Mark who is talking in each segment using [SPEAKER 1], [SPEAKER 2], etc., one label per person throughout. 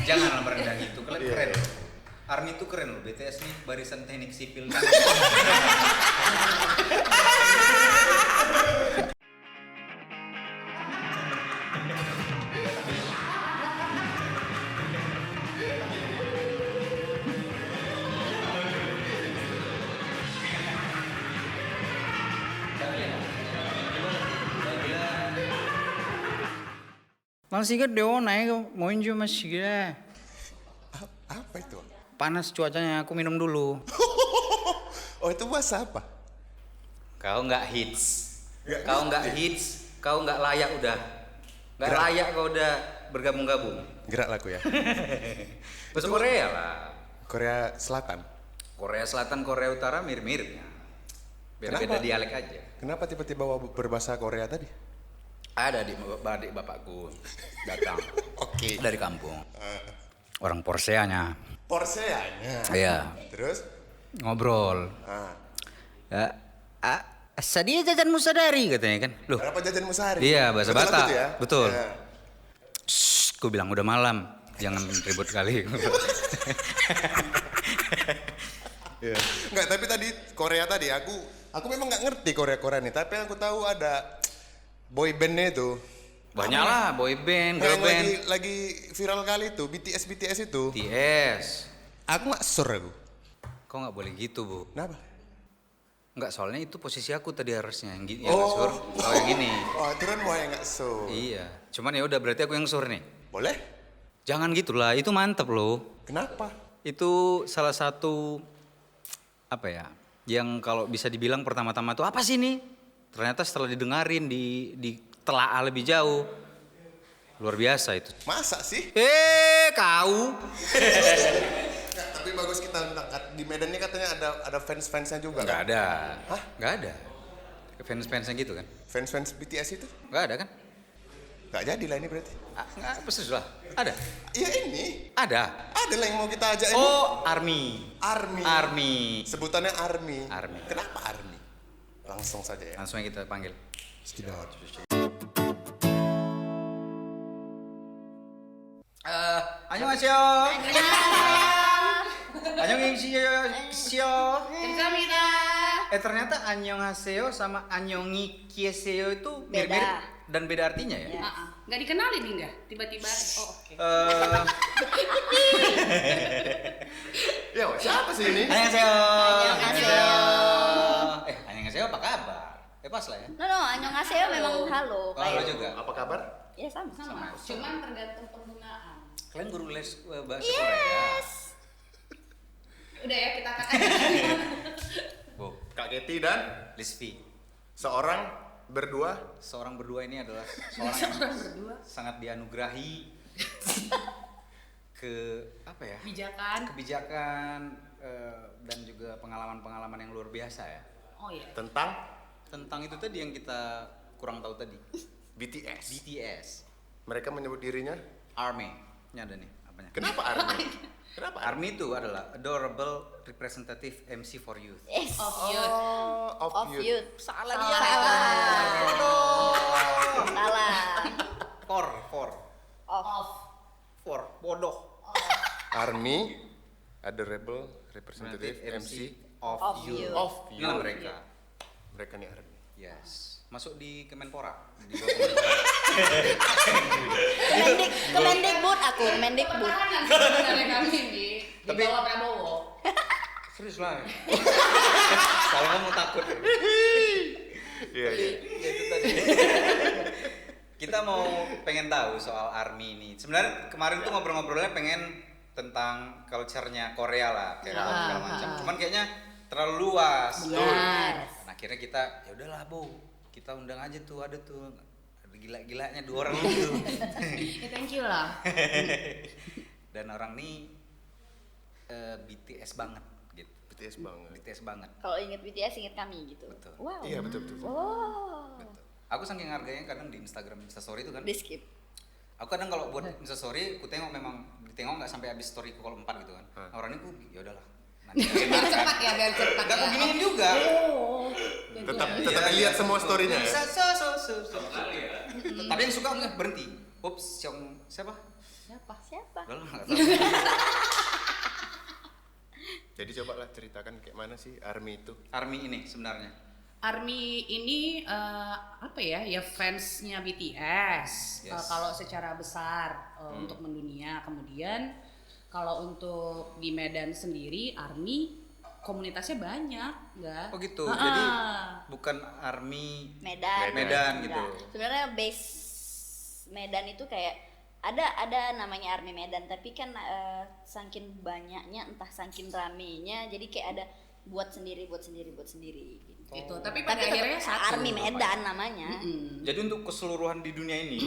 [SPEAKER 1] Jangan merendah gitu, kalian keren. Army itu keren loh, BTS nih barisan teknik sipil. Masih gede naik mau cuma masih
[SPEAKER 2] Apa itu?
[SPEAKER 1] panas cuacanya, aku minum dulu.
[SPEAKER 2] Oh itu bahasa apa?
[SPEAKER 1] Kau nggak hits,
[SPEAKER 2] Nggak
[SPEAKER 1] kau
[SPEAKER 2] ngerti.
[SPEAKER 1] nggak hits, kau nggak layak udah, nggak
[SPEAKER 2] Gerak.
[SPEAKER 1] layak kau udah bergabung-gabung.
[SPEAKER 2] Gerak laku ya.
[SPEAKER 1] Bahasa Korea lah,
[SPEAKER 2] Korea Selatan.
[SPEAKER 1] Korea Selatan, Korea Utara mirip-mirip ya. Beda-beda
[SPEAKER 2] Kenapa?
[SPEAKER 1] dialek aja.
[SPEAKER 2] Kenapa tiba-tiba berbahasa Korea tadi?
[SPEAKER 1] Ada adik bapakku datang
[SPEAKER 2] Oke.
[SPEAKER 1] dari kampung, orang Porseanya,
[SPEAKER 2] Porseanya.
[SPEAKER 1] iya
[SPEAKER 2] Terus?
[SPEAKER 1] ngobrol.
[SPEAKER 2] Ah.
[SPEAKER 1] Sadia jajan musadari katanya kan, loh.
[SPEAKER 2] Berapa jajan musari?
[SPEAKER 1] Iya, bahasa
[SPEAKER 2] Betul
[SPEAKER 1] Batak.
[SPEAKER 2] gitu ya?
[SPEAKER 1] Betul.
[SPEAKER 2] Ya.
[SPEAKER 1] Shh, aku bilang udah malam, jangan ribut kali.
[SPEAKER 2] Iya. Enggak, tapi tadi Korea tadi aku memang nggak ngerti Korea nih, tapi aku tahu ada boy bandnya itu.
[SPEAKER 1] Banyak lah, boy band, girl
[SPEAKER 2] Yang
[SPEAKER 1] band.
[SPEAKER 2] lagi viral kali itu, BTS itu.
[SPEAKER 1] TS.
[SPEAKER 2] Aku nggak sur aku.
[SPEAKER 1] Kok nggak boleh gitu, Bu?
[SPEAKER 2] Kenapa?
[SPEAKER 1] Nggak, soalnya itu posisi aku tadi harusnya yang gini,
[SPEAKER 2] Oh.
[SPEAKER 1] yang sur. Oh, yang ini.
[SPEAKER 2] Oh, aturan mau yang nggak sur.
[SPEAKER 1] Iya. Cuman ya udah berarti aku yang sur nih.
[SPEAKER 2] Boleh?
[SPEAKER 1] Jangan gitulah, itu mantep loh.
[SPEAKER 2] Kenapa?
[SPEAKER 1] Itu salah satu apa ya? Yang kalau bisa dibilang pertama-tama tuh apa sih nih? Ternyata setelah didengarin ditelaah lebih jauh. Luar biasa itu.
[SPEAKER 2] Masa sih?
[SPEAKER 1] Kau.
[SPEAKER 2] Nggak, tapi bagus kita di Medan ini katanya ada fans-fansnya juga.
[SPEAKER 1] Nggak
[SPEAKER 2] Kan?
[SPEAKER 1] ada.
[SPEAKER 2] Hah?
[SPEAKER 1] Nggak ada. Fans-fansnya gitu kan?
[SPEAKER 2] Fans-fans BTS itu?
[SPEAKER 1] Nggak ada kan?
[SPEAKER 2] Nggak jadi lah ini berarti.
[SPEAKER 1] Nggak, persis lah. Ada.
[SPEAKER 2] Iya ini.
[SPEAKER 1] Ada.
[SPEAKER 2] Ada lah yang mau kita ajak ini.
[SPEAKER 1] Oh, Army.
[SPEAKER 2] Army.
[SPEAKER 1] Army.
[SPEAKER 2] Sebutannya Army.
[SPEAKER 1] Army.
[SPEAKER 2] Kenapa Army? Langsung saja ya.
[SPEAKER 1] Langsung aja kita panggil.
[SPEAKER 2] Sedot.
[SPEAKER 1] 안녕하세요. 안녕히계세요.
[SPEAKER 3] 감사합니다.
[SPEAKER 1] Ternyata annyeonghaseyo sama annyeonghikieseo itu
[SPEAKER 3] Beda.
[SPEAKER 1] mirip-mirip dan beda artinya ya.
[SPEAKER 3] Nggak dikenalin nih nggak? Tiba-tiba. Oh oke.
[SPEAKER 2] Ya, siapa sih ini?
[SPEAKER 1] Annyeonghaseyo.
[SPEAKER 3] Annyeonghaseyo.
[SPEAKER 1] Annyeonghaseyo apa kabar? Pas lah ya.
[SPEAKER 4] No, annyeonghaseyo memang halo.
[SPEAKER 1] Oh, halo juga.
[SPEAKER 2] Apa kabar?
[SPEAKER 4] Ya sama.
[SPEAKER 3] Sama. Cuman tergantung penggunaan.
[SPEAKER 1] Kalian guru les bahasa Korea?
[SPEAKER 3] Udah ya kita katakan.
[SPEAKER 1] Bu,
[SPEAKER 2] Kak Keti dan
[SPEAKER 1] Lisvi.
[SPEAKER 2] seorang berdua.
[SPEAKER 1] Seorang berdua ini adalah seorang yang sangat dianugerahi ke apa ya? Kebijakan dan juga pengalaman-pengalaman yang luar biasa ya.
[SPEAKER 3] Oh iya.
[SPEAKER 1] Tentang itu tadi yang kita kurang tahu tadi.
[SPEAKER 2] BTS.
[SPEAKER 1] BTS,
[SPEAKER 2] Mereka menyebut dirinya.
[SPEAKER 1] Army. Ini ada nih apanya?
[SPEAKER 2] Kenapa Army? Kenapa Army?
[SPEAKER 1] Army itu adalah Adorable Representative MC for Youth.
[SPEAKER 4] Yes.
[SPEAKER 3] Of youth.
[SPEAKER 2] Of youth.
[SPEAKER 1] Salah
[SPEAKER 4] dia. Salah.
[SPEAKER 1] For bodoh.
[SPEAKER 2] Army, Adorable Representative MC
[SPEAKER 1] of
[SPEAKER 4] Of
[SPEAKER 1] Youth.
[SPEAKER 4] Youth.
[SPEAKER 2] of
[SPEAKER 1] Ini
[SPEAKER 2] Youth.
[SPEAKER 1] mereka.
[SPEAKER 2] Mereka nih Army.
[SPEAKER 1] Yes. Masuk di Kemenpora. Di
[SPEAKER 4] Kemendikbud aku, Kemendikbud.
[SPEAKER 3] Pertahanan sebenarnya kami di
[SPEAKER 1] Tapi-
[SPEAKER 3] bawah Prabowo.
[SPEAKER 1] Serius lah. Kalau kamu takut.
[SPEAKER 2] Iya, iya.
[SPEAKER 1] Ya, itu tadi. Kita mau pengen tahu soal Army ini. Sebenarnya kemarin tuh ngobrol-ngobrolnya pengen tentang culture-nya Korea lah, kayak segala macam. Cuman kayaknya terlalu luas.
[SPEAKER 4] Benar.
[SPEAKER 1] Dan akhirnya kita ya udahlah, Bu. Kita undang aja tuh, ada gila-gilanya 2 orang itu.
[SPEAKER 3] Ya thank you lah.
[SPEAKER 1] Dan orang ini BTS banget gitu.
[SPEAKER 2] BTS banget.
[SPEAKER 1] BTS banget.
[SPEAKER 4] Kalau inget BTS inget kami gitu.
[SPEAKER 1] Betul.
[SPEAKER 4] Wow.
[SPEAKER 2] Iya betul betul.
[SPEAKER 4] Oh.
[SPEAKER 1] Betul. Aku saking harganya kadang di Instagram Instastory itu kan.
[SPEAKER 4] Di skip.
[SPEAKER 1] Aku kadang kalau buat Instastory, aku tengok memang ditengok nggak sampai habis story kalau 4 gitu kan. Nah, orang ini ya udahlah. Nanti
[SPEAKER 3] Biar cepat ya, biar cepat.
[SPEAKER 1] Enggak aku giniin juga.
[SPEAKER 3] Oh.
[SPEAKER 2] Tetap lihat semua story-nya ya.
[SPEAKER 1] Bisa, Tapi yang suka nggak berhenti. Ups, siapa?
[SPEAKER 4] Siapa?
[SPEAKER 1] Udah lah, nggak tahu.
[SPEAKER 2] Jadi coba lah ceritakan kayak mana sih ARMY itu.
[SPEAKER 1] ARMY ini sebenarnya.
[SPEAKER 3] ARMY ini apa ya? Ya fansnya BTS.
[SPEAKER 1] Yes.
[SPEAKER 3] Kalau secara besar untuk mendunia. Kemudian kalau untuk di Medan sendiri ARMY komunitasnya banyak, enggak?
[SPEAKER 1] Oh gitu.
[SPEAKER 3] Ah.
[SPEAKER 1] Jadi bukan ARMY
[SPEAKER 4] Medan.
[SPEAKER 1] Medan gitu.
[SPEAKER 4] Enggak. Sebenarnya base Medan itu kayak ada namanya ARMY Medan, tapi kan saking banyaknya entah saking ramenya jadi kayak ada buat sendiri gitu.
[SPEAKER 3] Gitu. Tapi pada
[SPEAKER 4] Tapi
[SPEAKER 3] akhirnya
[SPEAKER 4] tetap
[SPEAKER 3] satu.
[SPEAKER 4] ARMY Medan namanya.
[SPEAKER 1] Jadi untuk keseluruhan di dunia ini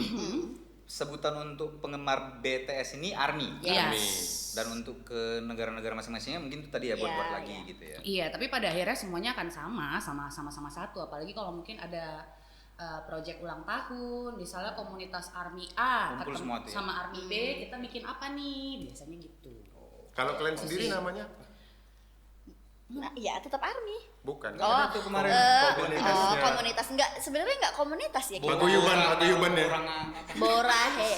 [SPEAKER 1] sebutan untuk penggemar BTS ini ARMY.
[SPEAKER 3] Yes.
[SPEAKER 1] Dan untuk ke negara-negara masing-masingnya mungkin itu tadi ya buat-buat
[SPEAKER 4] Iya,
[SPEAKER 1] lagi
[SPEAKER 4] iya.
[SPEAKER 1] gitu ya.
[SPEAKER 3] Iya, tapi pada akhirnya semuanya akan sama satu. Apalagi kalau mungkin ada project ulang tahun, misalnya komunitas ARMY A
[SPEAKER 1] Kumpul
[SPEAKER 3] ketemu
[SPEAKER 1] semua tuh ya?
[SPEAKER 3] sama ARMY B, kita bikin apa nih? Biasanya gitu.
[SPEAKER 2] Kalau kalian sendiri
[SPEAKER 3] sih.
[SPEAKER 2] namanya apa?
[SPEAKER 4] Nah, ya tetap ARMY.
[SPEAKER 2] Bukan.
[SPEAKER 1] Ada tuh kemarin
[SPEAKER 2] komunitasnya.
[SPEAKER 4] Komunitas enggak, sebenarnya enggak komunitas ya. kita.
[SPEAKER 2] Paguyuban ya.
[SPEAKER 4] Borahe.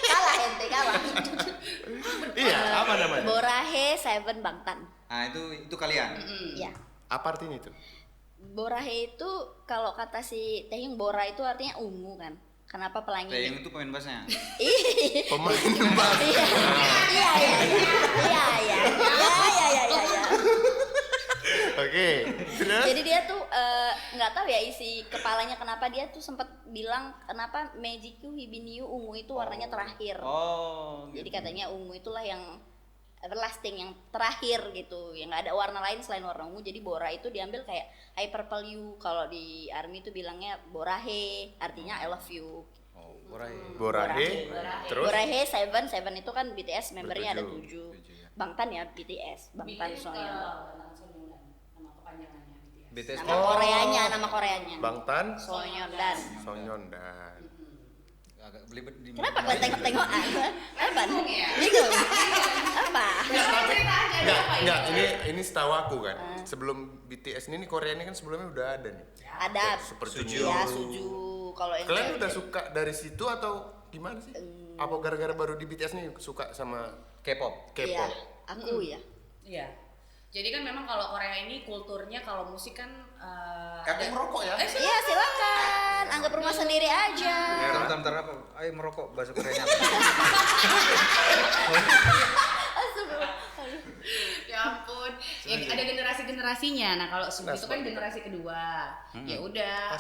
[SPEAKER 4] Kalah ente, kalah.
[SPEAKER 2] Iya, apa namanya?
[SPEAKER 4] Borahe Seven Bangtan.
[SPEAKER 1] Nah itu kalian.
[SPEAKER 4] Iya.
[SPEAKER 2] Apa artinya itu?
[SPEAKER 4] Borahe itu kalau kata si Taehyung, Bora itu artinya ungu kan. Kenapa pelangi?
[SPEAKER 1] Taehyung itu pemain bassnya.
[SPEAKER 2] Pemain bass.
[SPEAKER 4] Iya.
[SPEAKER 2] Oke. Terus?
[SPEAKER 4] Jadi dia tuh nggak tahu ya isi kepalanya kenapa dia tuh sempat bilang kenapa Magicu Hibiniu ungu itu warnanya terakhir.
[SPEAKER 1] Oh.
[SPEAKER 4] Jadi katanya ungu itulah yang everlasting, yang terakhir gitu, yang nggak ada warna lain selain warna ungu. Jadi Bora itu diambil kayak I purple you, kalau di ARMY itu bilangnya Borahe, artinya I love you.
[SPEAKER 1] Oh, Borahe.
[SPEAKER 2] Borahe. Terus?
[SPEAKER 4] Borahe Seven itu kan BTS membernya ada
[SPEAKER 2] Bertujuh.
[SPEAKER 4] 7. Bangtan ya BTS, Bangtan Sonyeon.
[SPEAKER 3] nama kepanjangannya BTS.
[SPEAKER 1] BTS
[SPEAKER 4] Nama Koreanya.
[SPEAKER 2] Bangtan,
[SPEAKER 4] Sonyeondan.
[SPEAKER 2] Sonyeondan.
[SPEAKER 1] agak belibet di
[SPEAKER 4] Kenapa kalian tengok-tengok apa?
[SPEAKER 3] Bingung ya?
[SPEAKER 4] Bingung. Apa?
[SPEAKER 2] Enggak, ini setahu aku kan. Sebelum BTS ini Korea ini kan sebelumnya udah ada nih.
[SPEAKER 4] Ada
[SPEAKER 2] Super
[SPEAKER 1] Suju.
[SPEAKER 2] Junior.
[SPEAKER 4] ya Suju. Kalau yang
[SPEAKER 2] Kalian
[SPEAKER 4] kayak-
[SPEAKER 2] udah suka dari situ atau gimana sih? Apa gara-gara baru di BTS nih suka sama
[SPEAKER 1] K-pop.
[SPEAKER 2] K-pop?
[SPEAKER 4] Iya, aku ya.
[SPEAKER 3] Iya. Jadi kan memang kalau Korea ini kulturnya kalau musik kan
[SPEAKER 2] Kakek merokok ya?
[SPEAKER 4] Iya, silakan. Anggap rumah sendiri aja.
[SPEAKER 1] Bentar apa? Ayo merokok bahasa Koreanya.
[SPEAKER 3] ya ampun. Ya, ada generasi-generasinya. Nah, kalau Suju itu kan generasi kedua. Ya udah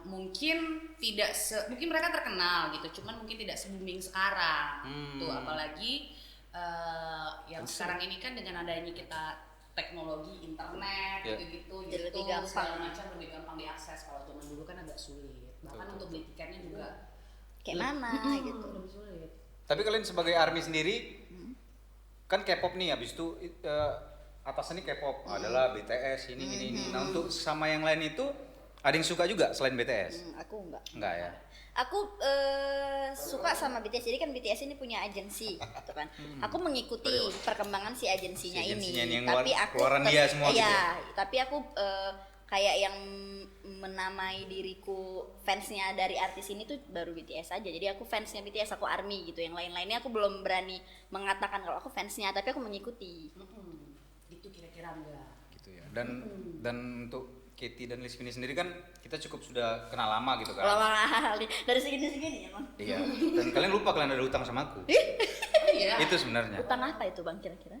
[SPEAKER 3] mungkin tidak mungkin mereka terkenal gitu, cuman mungkin tidak se-booming sekarang. Tuh apalagi yang sekarang ini kan dengan adanya kita teknologi internet
[SPEAKER 1] Ya.
[SPEAKER 3] gitu-gitu,
[SPEAKER 4] Jadi lebih
[SPEAKER 3] YouTube,
[SPEAKER 4] gampang.
[SPEAKER 3] segala macam lebih gampang diakses. Kalau zaman dulu kan agak sulit. Bahkan untuk beli tiketnya juga
[SPEAKER 4] Kayak mana gitu.
[SPEAKER 3] lebih sulit.
[SPEAKER 1] Tapi kalian sebagai ARMY sendiri kan K-pop nih, habis itu atasnya nih K-pop adalah BTS ini. Nah untuk sama yang lain itu ada yang suka juga selain BTS?
[SPEAKER 4] Aku enggak.
[SPEAKER 1] Enggak ya.
[SPEAKER 4] Aku suka sama BTS. Jadi kan BTS ini punya agensi, gitu kan. Aku mengikuti perkembangan si agensinya
[SPEAKER 1] Si agensinya
[SPEAKER 4] ini.
[SPEAKER 1] yang
[SPEAKER 4] Tapi aku
[SPEAKER 1] keluaran dia semua gitu
[SPEAKER 4] iya,
[SPEAKER 1] ya?
[SPEAKER 4] tapi aku kayak yang menamai diriku fansnya dari artis ini tuh baru BTS aja. Jadi aku fansnya BTS, aku ARMY gitu. Yang lain-lainnya aku belum berani mengatakan kalau aku fansnya, tapi aku mengikuti.
[SPEAKER 3] Itu kira-kira enggak.
[SPEAKER 1] Gitu ya. Dan untuk Katy dan Lisvini sendiri kan kita cukup sudah kenal lama gitu kan.
[SPEAKER 4] Lama dari segini-segini emang.
[SPEAKER 1] Iya. Dan kalian lupa kalian ada utang sama aku.
[SPEAKER 3] Iya.
[SPEAKER 1] Itu sebenarnya.
[SPEAKER 4] Utang apa itu Bang kira-kira?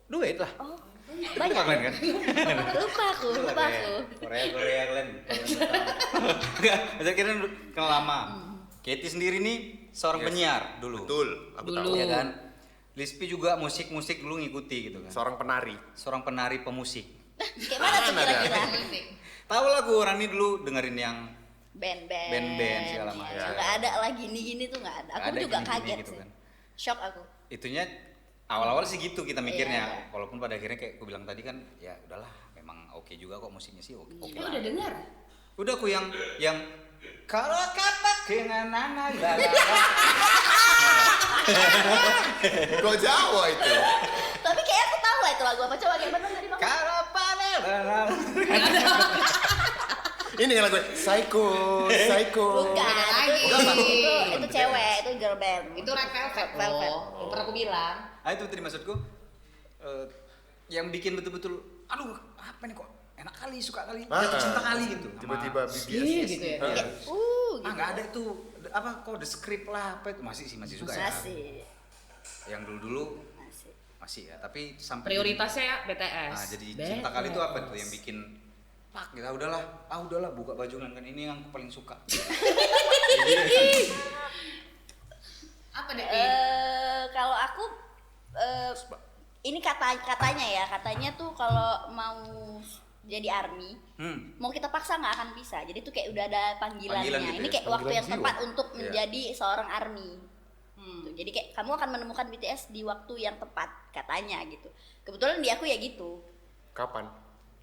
[SPEAKER 1] Duit lah.
[SPEAKER 4] Oh,
[SPEAKER 1] Lupa
[SPEAKER 4] banyak.
[SPEAKER 1] kalian kan?
[SPEAKER 4] Lupa aku.
[SPEAKER 1] Korea kalian. Enggak, maksudnya kita kenal lama. Katy sendiri nih seorang penyiar dulu.
[SPEAKER 2] Betul, aku tahu.
[SPEAKER 1] Iya kan? Lispi juga musik dulu ngikuti gitu kan.
[SPEAKER 2] Seorang penari.
[SPEAKER 1] Seorang penari pemusik.
[SPEAKER 4] Kayak mana tuh kira-kira?
[SPEAKER 1] Tahu lagu orang ini dulu dengerin yang
[SPEAKER 4] Band-band
[SPEAKER 1] segala macam.
[SPEAKER 4] ya. Nggak ada lah gini-gini tuh nggak ada. Aku
[SPEAKER 1] Nggak ada
[SPEAKER 4] juga
[SPEAKER 1] gini-gini
[SPEAKER 4] kaget
[SPEAKER 1] gitu
[SPEAKER 4] sih.
[SPEAKER 1] kan.
[SPEAKER 4] Shock aku.
[SPEAKER 1] itunya awal-awal sih gitu kita mikirnya.
[SPEAKER 4] Iya.
[SPEAKER 1] Walaupun pada akhirnya kayak aku bilang tadi kan ya udahlah memang oke juga kok musiknya sih oke
[SPEAKER 3] Lu
[SPEAKER 1] lah.
[SPEAKER 3] udah dengar?
[SPEAKER 1] Udah aku yang kalau kata dengan nana
[SPEAKER 2] Kok Jawa itu?
[SPEAKER 4] Tapi kayak aku tahu lah itu lagu apa. Coba kayak bener tadi Bang.
[SPEAKER 1] kalau panel
[SPEAKER 2] Ini kan lagu Psycho.
[SPEAKER 4] Bukan,
[SPEAKER 3] Beda lagi.
[SPEAKER 4] itu cewek, itu girl girl band.
[SPEAKER 3] Itu Red Velvet
[SPEAKER 4] Red Velvet.
[SPEAKER 3] loh. Yang pernah aku bilang.
[SPEAKER 1] Ah itu tadi maksudku yang bikin betul-betul aduh apa nih kok enak kali suka kali jatuh cinta kali gitu
[SPEAKER 2] Tiba-tiba
[SPEAKER 1] sama-
[SPEAKER 2] BTS
[SPEAKER 3] gitu ya.
[SPEAKER 2] Ah.
[SPEAKER 3] Kayak,
[SPEAKER 4] Gitu.
[SPEAKER 1] nggak ada itu apa kok the script lah apa itu masih suka ya
[SPEAKER 4] Masih.
[SPEAKER 1] yang dulu
[SPEAKER 4] Masih.
[SPEAKER 1] masih ya tapi sampai
[SPEAKER 3] Prioritasnya ya BTS.
[SPEAKER 1] nah jadi cinta kali itu apa tuh yang bikin pak kita udahlah buka baju kan ini yang aku paling suka.
[SPEAKER 3] Apa deh?
[SPEAKER 4] Kalau aku ini katanya tuh kalau mau jadi army mau kita paksa nggak akan bisa. Jadi tuh kayak udah ada panggilannya.
[SPEAKER 1] Panggilan gitu
[SPEAKER 4] Ini
[SPEAKER 1] ya?
[SPEAKER 4] kayak waktu
[SPEAKER 2] Panggilan
[SPEAKER 4] yang
[SPEAKER 2] jiwa.
[SPEAKER 4] tepat untuk
[SPEAKER 1] Iya.
[SPEAKER 4] menjadi seorang army. Tuh, jadi kayak kamu akan menemukan BTS di waktu yang tepat katanya gitu. Kebetulan di aku ya gitu.
[SPEAKER 2] Kapan?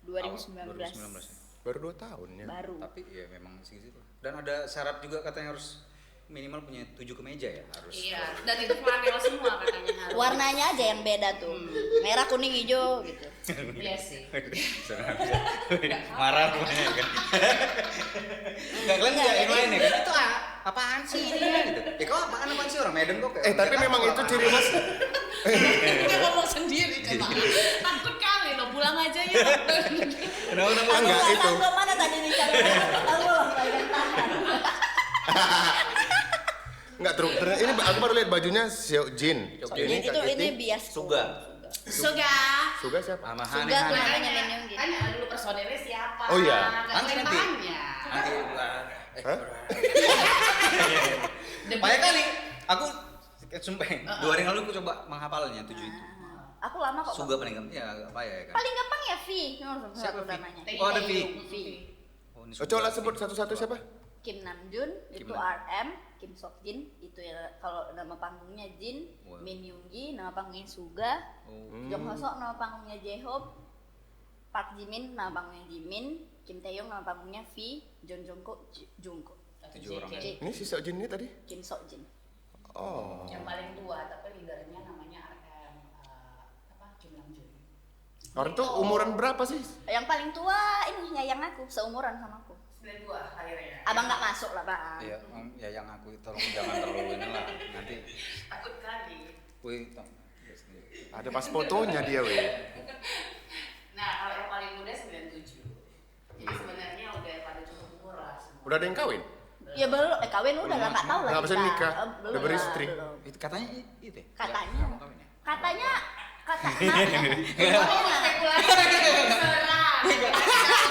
[SPEAKER 4] 2019.
[SPEAKER 1] 2019 ya.
[SPEAKER 2] Baru 2 tahun ya.
[SPEAKER 4] Baru.
[SPEAKER 1] Tapi ya memang segitu dan ada syarat juga katanya harus minimal punya 7 kemeja ya harus.
[SPEAKER 3] Iya, dan itu flanel semua katanya harus.
[SPEAKER 4] Warnanya aja yang beda tuh. Merah, kuning, hijau gitu.
[SPEAKER 3] Iya sih.
[SPEAKER 1] Marah pokoknya kan. Enggak kalian
[SPEAKER 4] Enggak,
[SPEAKER 1] yang lain ya kan?
[SPEAKER 4] jadi-
[SPEAKER 1] Itu apaan sih ini gitu. Ya kok apaan sih orang Medan kok?
[SPEAKER 2] Tapi memang itu ciri khas.
[SPEAKER 3] Dia ngomong sendiri coba. Takut kali lo pulang aja ya.
[SPEAKER 1] Kenapa
[SPEAKER 2] Enggak
[SPEAKER 4] Aku
[SPEAKER 2] itu.
[SPEAKER 4] tahu mana tadi nih cara aku pegang tangan.
[SPEAKER 2] Enggak ternyata ini aku baru lihat bajunya Seokjin.
[SPEAKER 4] Ini bias.
[SPEAKER 1] Suga.
[SPEAKER 3] Suga.
[SPEAKER 2] Suga siapa?
[SPEAKER 1] Sama
[SPEAKER 4] Suga
[SPEAKER 1] Hani
[SPEAKER 4] tuh
[SPEAKER 1] Hani.
[SPEAKER 4] namanya Minyoung gitu.
[SPEAKER 3] Tanya dulu personilnya siapa.
[SPEAKER 2] Oh iya.
[SPEAKER 1] Nanti.
[SPEAKER 3] Tanya.
[SPEAKER 1] Nanti
[SPEAKER 2] Hah?
[SPEAKER 1] banyak kali aku sumpah 2 hari lalu aku coba menghafalnya 7 itu.
[SPEAKER 4] Aku lama kok.
[SPEAKER 1] Suga paling gampang ya agak payah ya kan.
[SPEAKER 4] Paling gampang ya V.
[SPEAKER 1] Siapa V?
[SPEAKER 4] namanya.
[SPEAKER 1] Oh, ada V.
[SPEAKER 4] V.
[SPEAKER 1] Oh, ini
[SPEAKER 2] Oh, coba sebut satu-satu siapa?
[SPEAKER 4] Kim Namjoon itu
[SPEAKER 1] Nam-
[SPEAKER 4] RM, Kim Seokjin itu ya kalau nama panggungnya Jin,
[SPEAKER 1] Wow.
[SPEAKER 4] Min Yoongi nama panggungnya Suga,
[SPEAKER 1] Oh.
[SPEAKER 4] Jong Hoseok nama panggungnya J-Hope, Park Jimin nama panggungnya Jimin, Kim Taeyong nama panggungnya V, Jong Jungkook Jungkook,
[SPEAKER 1] 7 orang.
[SPEAKER 3] JK.
[SPEAKER 2] Ini si Seokjin ini tadi?
[SPEAKER 4] Kim Seokjin.
[SPEAKER 2] Oh.
[SPEAKER 3] Yang paling tua tapi leadernya namanya RM Kim Namjoon.
[SPEAKER 2] Orang tuh umuran berapa sih?
[SPEAKER 4] Yang paling tua ini yayang aku, seumuran sama aku.
[SPEAKER 3] 92 akhirnya.
[SPEAKER 4] Abang nggak masuk lah bang.
[SPEAKER 1] Iya, ya yang aku tolong jangan terlalu ini lah nanti.
[SPEAKER 3] Takut kali.
[SPEAKER 1] Wih,
[SPEAKER 2] Ada pas fotonya dia, weh.
[SPEAKER 3] Nah, kalau yang paling muda 97. Jadi sebenarnya udah pada cukup umur lah semua.
[SPEAKER 2] Udah ada yang kawin?
[SPEAKER 4] Ya belum, kawin udah lah, nggak tahu lah
[SPEAKER 2] Nggak bisa
[SPEAKER 4] kita.
[SPEAKER 2] nikah,
[SPEAKER 4] Belum
[SPEAKER 2] udah
[SPEAKER 4] lah,
[SPEAKER 2] beristri.
[SPEAKER 4] belum.
[SPEAKER 1] itu katanya itu ya?
[SPEAKER 4] Katanya.
[SPEAKER 1] Ya, mau kawin ya?
[SPEAKER 4] Katanya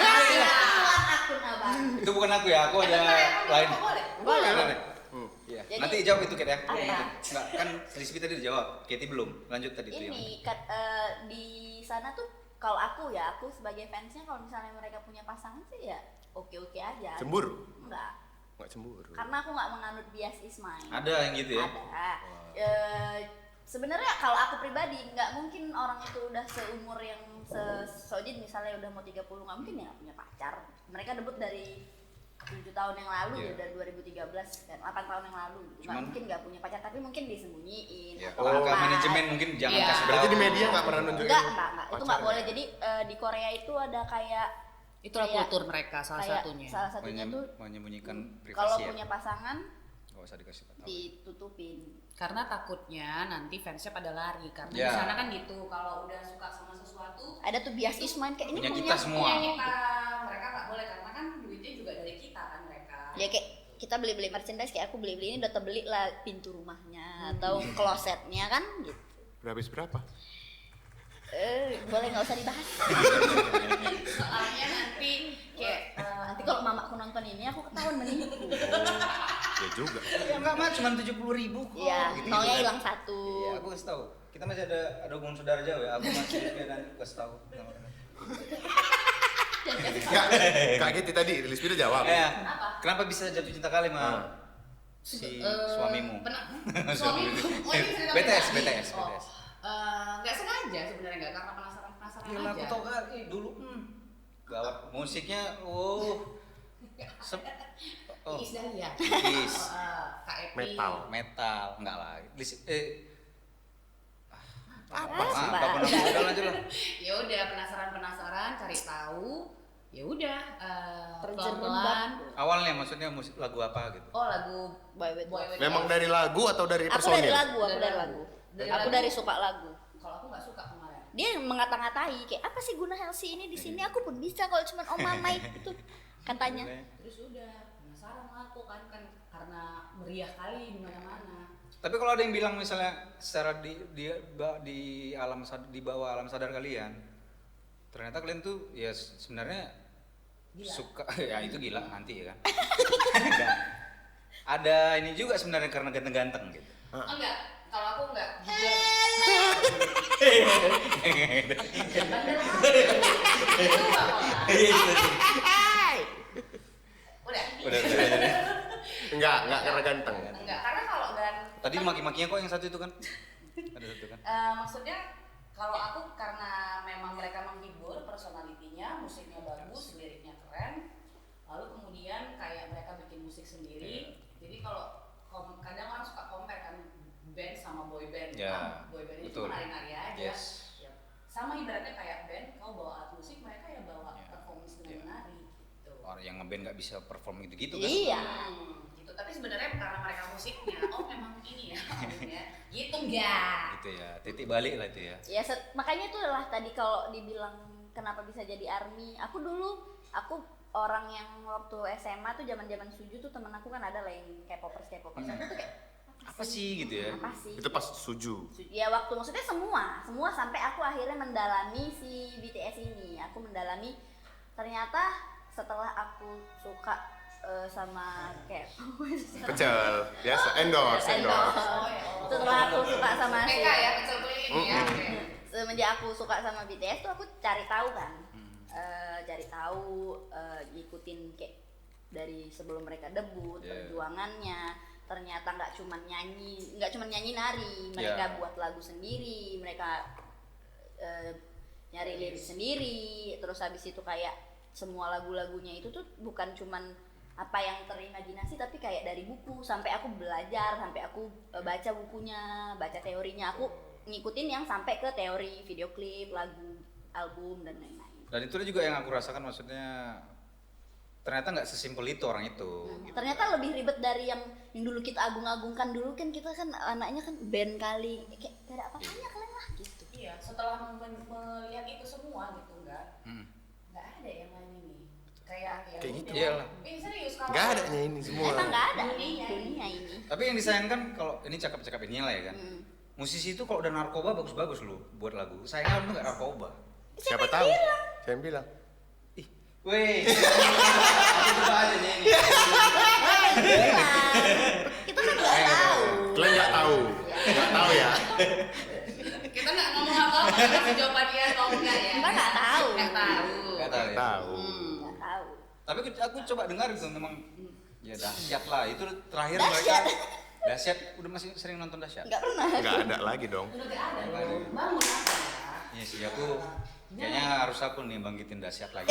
[SPEAKER 4] akun abang.
[SPEAKER 1] Itu bukan aku ya, aku ada lain.
[SPEAKER 4] Boleh.
[SPEAKER 1] Iya.
[SPEAKER 4] Jadi-
[SPEAKER 1] Nanti jawab itu Kat ya.
[SPEAKER 4] Apa?
[SPEAKER 1] Enggak, kan Lisbi tadi udah jawab, Katie belum. Lanjut tadi itu yang.
[SPEAKER 4] Ini di sana tuh kalau aku sebagai fansnya kalau misalnya mereka punya pasangan sih ya oke-oke aja.
[SPEAKER 2] Cemburu?
[SPEAKER 4] Enggak.
[SPEAKER 2] Enggak cemburu.
[SPEAKER 4] Karena aku nggak menganut bias is mine.
[SPEAKER 1] Ada yang gitu ya?
[SPEAKER 4] Ada. Sebenarnya kalau aku pribadi nggak mungkin orang itu udah seumur yang Sojin misalnya udah mau 30 nggak mungkin ya nggak punya pacar. Mereka debut dari 7 tahun yang lalu
[SPEAKER 1] Iya.
[SPEAKER 4] ya dari 2013 dan 8 tahun yang lalu nggak
[SPEAKER 1] Cuman-
[SPEAKER 4] mungkin nggak punya pacar tapi mungkin disembunyiin
[SPEAKER 1] Ya,
[SPEAKER 4] atau
[SPEAKER 1] langkah
[SPEAKER 4] apa.
[SPEAKER 1] manajemen mungkin jangan
[SPEAKER 3] Iya.
[SPEAKER 1] kasih
[SPEAKER 2] Berarti
[SPEAKER 1] tahu.
[SPEAKER 2] di media nggak pernah nunjukin
[SPEAKER 4] Enggak, itu nggak
[SPEAKER 2] pacarnya?
[SPEAKER 4] boleh. Jadi di Korea itu ada kayak
[SPEAKER 3] Itulah
[SPEAKER 4] kayak-
[SPEAKER 3] kultur mereka salah
[SPEAKER 4] kayak
[SPEAKER 3] satunya.
[SPEAKER 4] Salah satunya tuh
[SPEAKER 1] menyembunyikan
[SPEAKER 4] kalau
[SPEAKER 1] privasi ya.
[SPEAKER 4] punya pasangan
[SPEAKER 1] Enggak usah dikasih tahu.
[SPEAKER 4] ditutupin.
[SPEAKER 3] Karena takutnya nanti fansnya pada lari karena
[SPEAKER 1] Ya.
[SPEAKER 3] di sana kan gitu kalau udah suka sama sesuatu
[SPEAKER 4] Ada tuh bias is mine kayak ini
[SPEAKER 1] Punya kita semua.
[SPEAKER 3] punya kita mereka nggak boleh karena kan duitnya juga dari kita kan mereka.
[SPEAKER 4] Ya kayak kita beli-beli merchandise kayak aku beli-beli ini udah terbeli lah pintu rumahnya atau klosetnya kan gitu.
[SPEAKER 2] Udah habis berapa?
[SPEAKER 4] Boleh nggak usah dibahas.
[SPEAKER 3] Soalnya nanti kayak
[SPEAKER 4] Nanti kalau mamaku nonton ini aku ketahuan menipu.
[SPEAKER 2] Ya juga.
[SPEAKER 1] Ya enggak mah cuma 70.000 kok.
[SPEAKER 4] Iya,
[SPEAKER 1] Gitu-gitu
[SPEAKER 4] nolnya
[SPEAKER 1] kan.
[SPEAKER 4] hilang satu.
[SPEAKER 1] Iya, aku kasih tahu. Kita masih ada hubungan saudara jauh ya. Aku masih nanti aku kasih tahu.
[SPEAKER 2] Kak Kitty tadi, Lisbi udah jawab.
[SPEAKER 1] Ya.
[SPEAKER 3] Apa?
[SPEAKER 1] Kenapa bisa jatuh cinta kali mah?
[SPEAKER 2] Ah.
[SPEAKER 1] Si suamimu.
[SPEAKER 3] Suamimu. Oh, ini cerita
[SPEAKER 1] BTS,
[SPEAKER 3] pribadi.
[SPEAKER 1] BTS,
[SPEAKER 3] Oh.
[SPEAKER 1] BTS.
[SPEAKER 3] Nggak sengaja sebenarnya nggak karena penasaran
[SPEAKER 1] Iya,
[SPEAKER 3] aja.
[SPEAKER 1] aku tahu kan dulu gawat musiknya oh
[SPEAKER 3] Iis Dahlia.
[SPEAKER 1] Iis.
[SPEAKER 3] Kak Epi.
[SPEAKER 1] metal enggak lah apa
[SPEAKER 4] Sumpah.
[SPEAKER 1] apa pernah udah lanjut lah
[SPEAKER 3] Ya udah penasaran cari tahu ya udah
[SPEAKER 4] Terjerembab.
[SPEAKER 3] pelan-pelan.
[SPEAKER 1] Awalnya maksudnya musik lagu apa gitu?
[SPEAKER 3] Oh lagu
[SPEAKER 4] Boy with
[SPEAKER 3] Boy
[SPEAKER 4] Love.
[SPEAKER 3] with
[SPEAKER 2] Memang
[SPEAKER 3] Love.
[SPEAKER 2] dari lagu atau dari
[SPEAKER 4] Aku
[SPEAKER 2] personil?
[SPEAKER 4] dari lagu, aku
[SPEAKER 3] Dari
[SPEAKER 4] dari
[SPEAKER 3] lagu.
[SPEAKER 4] lagu.
[SPEAKER 3] Dari
[SPEAKER 4] Aku
[SPEAKER 3] lagu.
[SPEAKER 4] dari suka lagu.
[SPEAKER 3] Kalau aku nggak suka kemarin.
[SPEAKER 4] Dia mengata-ngatai kayak apa sih guna Helsi ini di sini, aku pun bisa kalau cuma Om Mamai itu katanya.
[SPEAKER 3] Terus udah penasaran lah aku kan karena meriah kali di mana-mana.
[SPEAKER 1] Tapi kalau ada yang bilang misalnya secara di alam di bawah alam sadar kalian, ternyata kalian tuh ya sebenarnya
[SPEAKER 3] Gila.
[SPEAKER 1] suka ya itu gila nanti ya kan. Enggak. Ada ini juga sebenarnya karena ganteng-ganteng gitu.
[SPEAKER 3] Enggak, kalau aku enggak. Bandel itu udah.
[SPEAKER 1] Udah.
[SPEAKER 2] Enggak karena ganteng.
[SPEAKER 3] Enggak, karena kalau
[SPEAKER 1] Tadi maki-makinya kok yang satu itu kan? Ada satu kan?
[SPEAKER 3] maksudnya kalau aku karena memang mereka menghibur, personalitinya, musiknya bagus, liriknya keren, lalu kemudian kayak mereka bikin musik sendiri. Jadi kalau kadang orang suka compare kan band sama boy band.
[SPEAKER 1] Ya,
[SPEAKER 3] Boy band itu
[SPEAKER 1] betul.
[SPEAKER 3] nari-nari aja.
[SPEAKER 1] Yes.
[SPEAKER 3] Ya, sama ibaratnya kayak band, kau bawa alat musik, mereka ya bawa
[SPEAKER 1] Ya.
[SPEAKER 3] performance dengan
[SPEAKER 1] Ya.
[SPEAKER 3] menari. Gitu.
[SPEAKER 1] Orang yang ngeband nggak bisa perform gitu-gitu kan?
[SPEAKER 4] Iya.
[SPEAKER 3] Gitu. Tapi sebenarnya karena mereka musiknya, oh memang ini ya, albumnya. Gitu enggak.
[SPEAKER 1] Gitu ya, titik balik lah itu ya.
[SPEAKER 4] Ya makanya itu lah tadi kalau dibilang kenapa bisa jadi ARMY. Aku orang yang waktu SMA tuh zaman-zaman Suju tuh temen aku kan ada lah yang K-popers. Aku tuh kayak
[SPEAKER 1] Apa sih gitu ya?
[SPEAKER 4] Apa sih?
[SPEAKER 2] Itu pas Suju.
[SPEAKER 4] Ya waktu maksudnya semua sampai aku akhirnya mendalami si BTS ini. Aku mendalami ternyata setelah aku suka sama kayak
[SPEAKER 2] Pecel, biasa, endorse.
[SPEAKER 3] Oh, ya Allah.
[SPEAKER 4] setelah aku suka sama si
[SPEAKER 3] PK ya, pecel keliling ya. Oke.
[SPEAKER 4] semenjak aku suka sama BTS tuh aku cari tahu kan. Cari tahu, ngikutin kayak dari sebelum mereka debut,
[SPEAKER 1] Yeah.
[SPEAKER 4] perjuangannya. Ternyata nggak cuma nyanyi nari, mereka
[SPEAKER 1] Yeah.
[SPEAKER 4] buat lagu sendiri, mereka nyari lirik sendiri, terus habis itu kayak semua lagu-lagunya itu tuh bukan cuman apa yang terimajinasi tapi kayak dari buku, sampai aku belajar, sampai aku baca bukunya, baca teorinya, aku ngikutin yang sampai ke teori video klip, lagu, album dan lain-lain.
[SPEAKER 1] Dan itu juga yang aku rasakan, maksudnya ternyata nggak sesimpel itu orang itu. Gitu.
[SPEAKER 4] Ternyata lebih ribet dari yang dulu kita agung-agungkan. Dulu kan kita kan anaknya kan band kali, kayak gak ada apa-apanya kalian lah gitu.
[SPEAKER 3] Iya, setelah melihat itu semua gitu enggak ada yang lain ini. Kayak
[SPEAKER 2] Kayak gitu.
[SPEAKER 1] Iyalah.
[SPEAKER 3] Ini serius kalau
[SPEAKER 2] Enggak ada ini semua.
[SPEAKER 4] Emang gak ada
[SPEAKER 3] Dunia
[SPEAKER 4] dunia ini.
[SPEAKER 1] Tapi yang disayangkan kalau ini cakap-cakap ini lah ya kan. Musisi itu kalau udah narkoba bagus-bagus loh buat lagu. Sayangnya lu nggak narkoba.
[SPEAKER 2] Siapa tahu? Saya yang bilang.
[SPEAKER 1] Ih, weh. Aku coba aja nih ini.
[SPEAKER 4] Kita kan gak tahu.
[SPEAKER 2] Kalian nggak tahu? Nggak tahu ya?
[SPEAKER 3] kita nggak ngomong apa-apa, kita kasih jawaban iya atau enggak ya.
[SPEAKER 4] Kita nggak tahu.
[SPEAKER 3] Nggak tahu.
[SPEAKER 1] Nggak tahu ya.
[SPEAKER 2] Tahu.
[SPEAKER 4] Nggak tahu.
[SPEAKER 1] Tapi aku coba dengar itu memang ya dahsyat lah. Itu terakhir
[SPEAKER 4] Dahsyat.
[SPEAKER 1] mereka dahsyat udah masih sering nonton dahsyat.
[SPEAKER 4] Nggak pernah.
[SPEAKER 2] Nggak ada lagi dong.
[SPEAKER 3] Udah nggak ada
[SPEAKER 1] Nggak ada.
[SPEAKER 3] loh. Bangun apa ya?
[SPEAKER 1] Iya sih aku kayaknya harus aku nih bangkitin dahsyat lagi.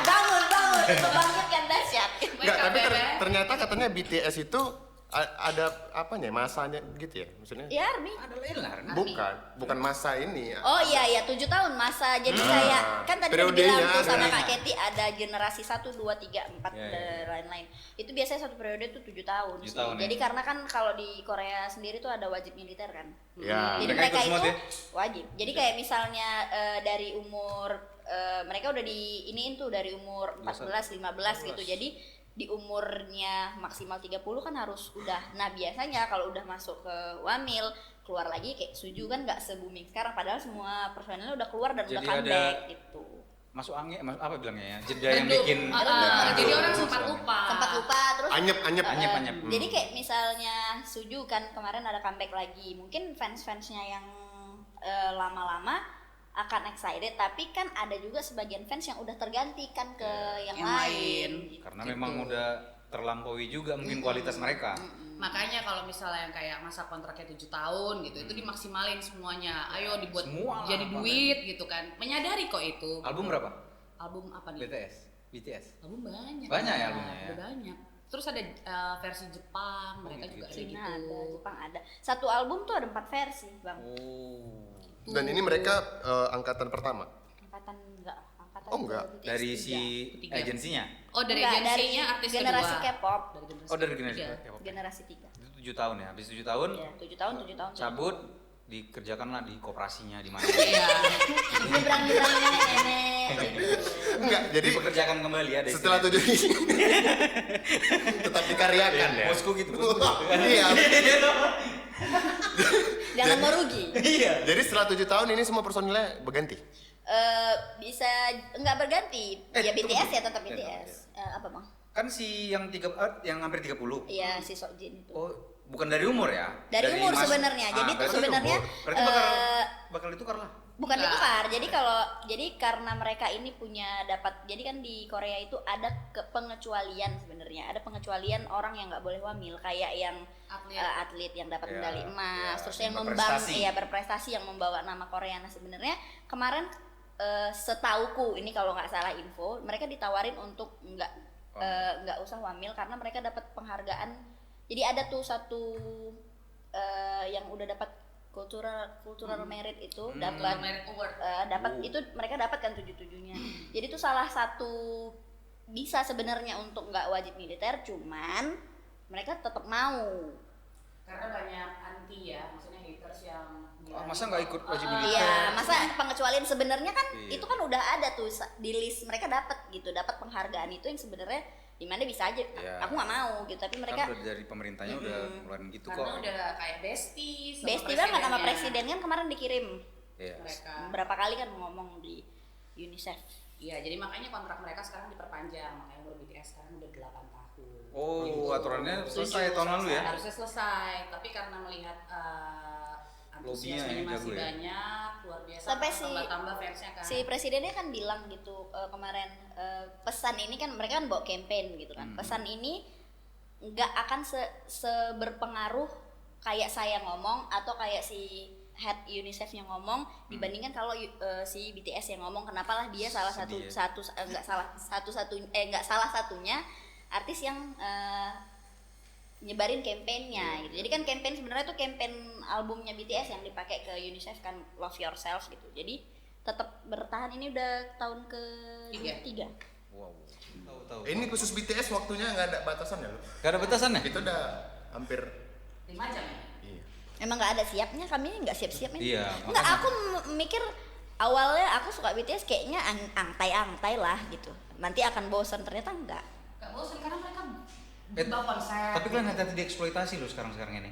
[SPEAKER 4] Bangun, membangkitkan dahsyat.
[SPEAKER 2] Nggak, tapi
[SPEAKER 3] Bebe.
[SPEAKER 2] ternyata katanya BTS itu ada apanya masanya gitu ya maksudnya?
[SPEAKER 4] Ya ARMY.
[SPEAKER 1] Ada lain lah.
[SPEAKER 2] Bukan masa ini.
[SPEAKER 4] Oh iya 7 tahun masa. Jadi kayak kan tadi udah
[SPEAKER 2] Periodenya
[SPEAKER 4] bilang tuh sama
[SPEAKER 2] ada.
[SPEAKER 4] Kak Keti ada generasi 1, 2, 3, 4
[SPEAKER 1] Ya,
[SPEAKER 4] dan lain-lain. Itu biasanya satu periode tuh 7 tahun.
[SPEAKER 1] 7
[SPEAKER 4] sih.
[SPEAKER 1] tahun, ya.
[SPEAKER 4] Jadi karena kan kalau di Korea sendiri tuh ada wajib militer kan.
[SPEAKER 2] Ya.
[SPEAKER 4] Jadi
[SPEAKER 1] Mereka
[SPEAKER 4] mereka
[SPEAKER 1] ikut semua
[SPEAKER 4] itu
[SPEAKER 1] tuh ya?
[SPEAKER 4] wajib. Jadi kayak misalnya dari umur mereka udah iniin tuh dari umur 14, 15 gitu. Jadi di umurnya maksimal 30 kan harus udah. Nah, biasanya kalau udah masuk ke Wamil, keluar lagi kayak Suju kan nggak se-booming sekarang padahal semua personelnya udah keluar dan udah
[SPEAKER 1] Jadi
[SPEAKER 4] comeback
[SPEAKER 1] ada-
[SPEAKER 4] gitu.
[SPEAKER 1] Masuk angin, apa bilangnya ya? Jeda yang
[SPEAKER 3] Redup.
[SPEAKER 1] bikin
[SPEAKER 3] Jadi orang sempat lupa.
[SPEAKER 4] Sempat lupa terus
[SPEAKER 2] Anyep.
[SPEAKER 1] Anyep.
[SPEAKER 4] jadi kayak misalnya Suju kan kemarin ada comeback lagi. Mungkin fans-fansnya yang lama-lama akan excited, tapi kan ada juga sebagian fans yang udah tergantikan ke yang lain.
[SPEAKER 1] karena
[SPEAKER 3] Gitu.
[SPEAKER 1] memang udah terlampaui juga mungkin kualitas mereka.
[SPEAKER 3] Makanya kalau misalnya yang kayak masa kontraknya 7 tahun gitu, itu dimaksimalin semuanya. Ayo dibuat
[SPEAKER 1] Semua lah,
[SPEAKER 3] jadi
[SPEAKER 1] apa
[SPEAKER 3] duit gitu kan. Menyadari kok itu.
[SPEAKER 1] Album berapa?
[SPEAKER 3] Album apa nih?
[SPEAKER 1] BTS.
[SPEAKER 3] Album banyak.
[SPEAKER 1] Banyak ya albumnya ya?
[SPEAKER 3] Ada banyak. Terus ada versi Jepang, mereka
[SPEAKER 1] gitu,
[SPEAKER 3] juga ada
[SPEAKER 4] Cina
[SPEAKER 3] gitu.
[SPEAKER 4] ada, Jepang ada. Satu album tuh ada 4 versi, Bang.
[SPEAKER 1] Oh.
[SPEAKER 2] Dan ini mereka angkatan pertama.
[SPEAKER 4] Angkatan enggak, angkatan angkatan
[SPEAKER 2] Oh, enggak.
[SPEAKER 4] BTS
[SPEAKER 1] Dari
[SPEAKER 4] 3.
[SPEAKER 1] si
[SPEAKER 3] Tiga.
[SPEAKER 1] agensinya.
[SPEAKER 3] Oh, dari
[SPEAKER 4] Enggak,
[SPEAKER 3] agensinya artis
[SPEAKER 4] generasi
[SPEAKER 3] kedua.
[SPEAKER 4] K-pop.
[SPEAKER 1] Oh, dari generasi
[SPEAKER 3] Iya.
[SPEAKER 1] K-pop.
[SPEAKER 4] Generasi 3.
[SPEAKER 1] Itu 7 tahun ya. Habis 7 tahun
[SPEAKER 4] Iya, 7 tahun, 7 tahun.
[SPEAKER 1] cabut, dikerjakanlah di koperasinya di mana.
[SPEAKER 3] Iya.
[SPEAKER 4] Nyebrang-nyebrangnya nenek.
[SPEAKER 2] Enggak, jadi
[SPEAKER 1] Dipekerjakan kembali ya.
[SPEAKER 2] setelah 7 tetap dikaryakan ya.
[SPEAKER 1] Bosku gitu. Bosku.
[SPEAKER 2] Iya.
[SPEAKER 4] Jangan mau rugi.
[SPEAKER 1] Iya.
[SPEAKER 2] Jadi setelah 7 tahun ini semua personilnya berganti.
[SPEAKER 4] Bisa enggak berganti. Ya BTS ya tetap
[SPEAKER 1] Iya,
[SPEAKER 4] BTS. Apa Bang?
[SPEAKER 1] Kan si yang yang hampir 30.
[SPEAKER 4] Iya, si Sojin itu.
[SPEAKER 1] Oh, bukan dari umur ya?
[SPEAKER 4] Dari umur sebenarnya. Jadi itu
[SPEAKER 1] berarti
[SPEAKER 4] sebenarnya
[SPEAKER 1] umur. Berarti bakal ditukar lah.
[SPEAKER 4] bukan
[SPEAKER 3] Enggak.
[SPEAKER 4] ditukar. Jadi karena mereka ini punya jadi kan di Korea itu ada pengecualian sebenarnya. Ada pengecualian orang yang nggak boleh wamil kayak yang
[SPEAKER 3] Atlet.
[SPEAKER 4] atlet yang dapat
[SPEAKER 1] Ya,
[SPEAKER 4] medali emas,
[SPEAKER 1] ya,
[SPEAKER 4] terus
[SPEAKER 1] yang
[SPEAKER 4] yang
[SPEAKER 1] berprestasi.
[SPEAKER 4] berprestasi yang membawa nama Korea. Nah, sebenarnya kemarin setauku ini kalau nggak salah info, mereka ditawarin untuk nggak usah wamil karena mereka dapat penghargaan. Jadi ada tuh satu yang udah dapat cultural merit itu dapat
[SPEAKER 3] Merit Award.
[SPEAKER 4] dapat itu mereka dapat kan 7-7-nya. Jadi itu salah satu bisa sebenarnya untuk nggak wajib militer, cuman mereka tetap mau.
[SPEAKER 3] Karena banyak anti ya, maksudnya haters yang
[SPEAKER 1] Oh, masa nggak ikut wajib
[SPEAKER 3] Ah,
[SPEAKER 1] militer?
[SPEAKER 4] Iya, masa pengecualian sebenarnya kan
[SPEAKER 1] Iya.
[SPEAKER 4] itu kan udah ada tuh di list mereka dapat gitu, dapat penghargaan itu yang sebenarnya dimana bisa aja.
[SPEAKER 1] Iya.
[SPEAKER 4] Aku nggak mau gitu, tapi mereka
[SPEAKER 1] Kan udah dari pemerintahnya udah ngeluarin gitu kok.
[SPEAKER 3] karena udah kayak bestie sama
[SPEAKER 4] bestie banget sama
[SPEAKER 3] presidennya
[SPEAKER 4] presiden kan kemarin dikirim
[SPEAKER 1] Iya.
[SPEAKER 3] mereka.
[SPEAKER 4] berapa kali kan ngomong di UNICEF.
[SPEAKER 3] Iya, jadi makanya kontrak mereka sekarang diperpanjang, makanya baru BTS sekarang udah 8 tahun.
[SPEAKER 1] Oh, aturannya selesai
[SPEAKER 3] Setuju,
[SPEAKER 1] tahun lalu ya?
[SPEAKER 3] Harusnya selesai, tapi karena melihat
[SPEAKER 1] Lobbynya
[SPEAKER 3] antusiasmenya
[SPEAKER 1] yang
[SPEAKER 3] masih
[SPEAKER 1] jago ya?
[SPEAKER 3] banyak, luar biasa.
[SPEAKER 4] Sampai
[SPEAKER 3] tambah fansnya kan.
[SPEAKER 4] Si presidennya kan bilang gitu kemarin pesan ini kan mereka kan bawa campaign gitu kan. Pesan ini nggak akan seberpengaruh kayak saya ngomong atau kayak si head UNICEF yang ngomong dibandingkan kalau si BTS yang ngomong. Kenapalah dia salah
[SPEAKER 1] Sedih
[SPEAKER 4] nggak salah satunya artis yang nyebarin kampanyenya gitu. Jadi kan campaign sebenarnya tuh campaign albumnya BTS yang dipakai ke UNICEF kan Love Yourself gitu. Jadi tetap bertahan ini udah tahun ke-3.
[SPEAKER 1] Wow. Tahu.
[SPEAKER 2] Ini khusus BTS waktunya nggak ada batasan ya lo?
[SPEAKER 1] Gak ada batasan ya?
[SPEAKER 2] Itu udah hampir
[SPEAKER 3] 5 jam ya?
[SPEAKER 2] iya.
[SPEAKER 4] Emang nggak ada siapnya, kami nggak siap-siap ini.
[SPEAKER 1] Iya,
[SPEAKER 4] Nggak,
[SPEAKER 1] makanya.
[SPEAKER 4] aku mikir awalnya aku suka BTS kayaknya angtai-angtai lah gitu. Nanti akan bosan, ternyata enggak.
[SPEAKER 3] Gak bosan karena mereka
[SPEAKER 1] Eh,
[SPEAKER 3] bawa konser.
[SPEAKER 1] Tapi kalian hati-hati dieksploitasi loh sekarang ini.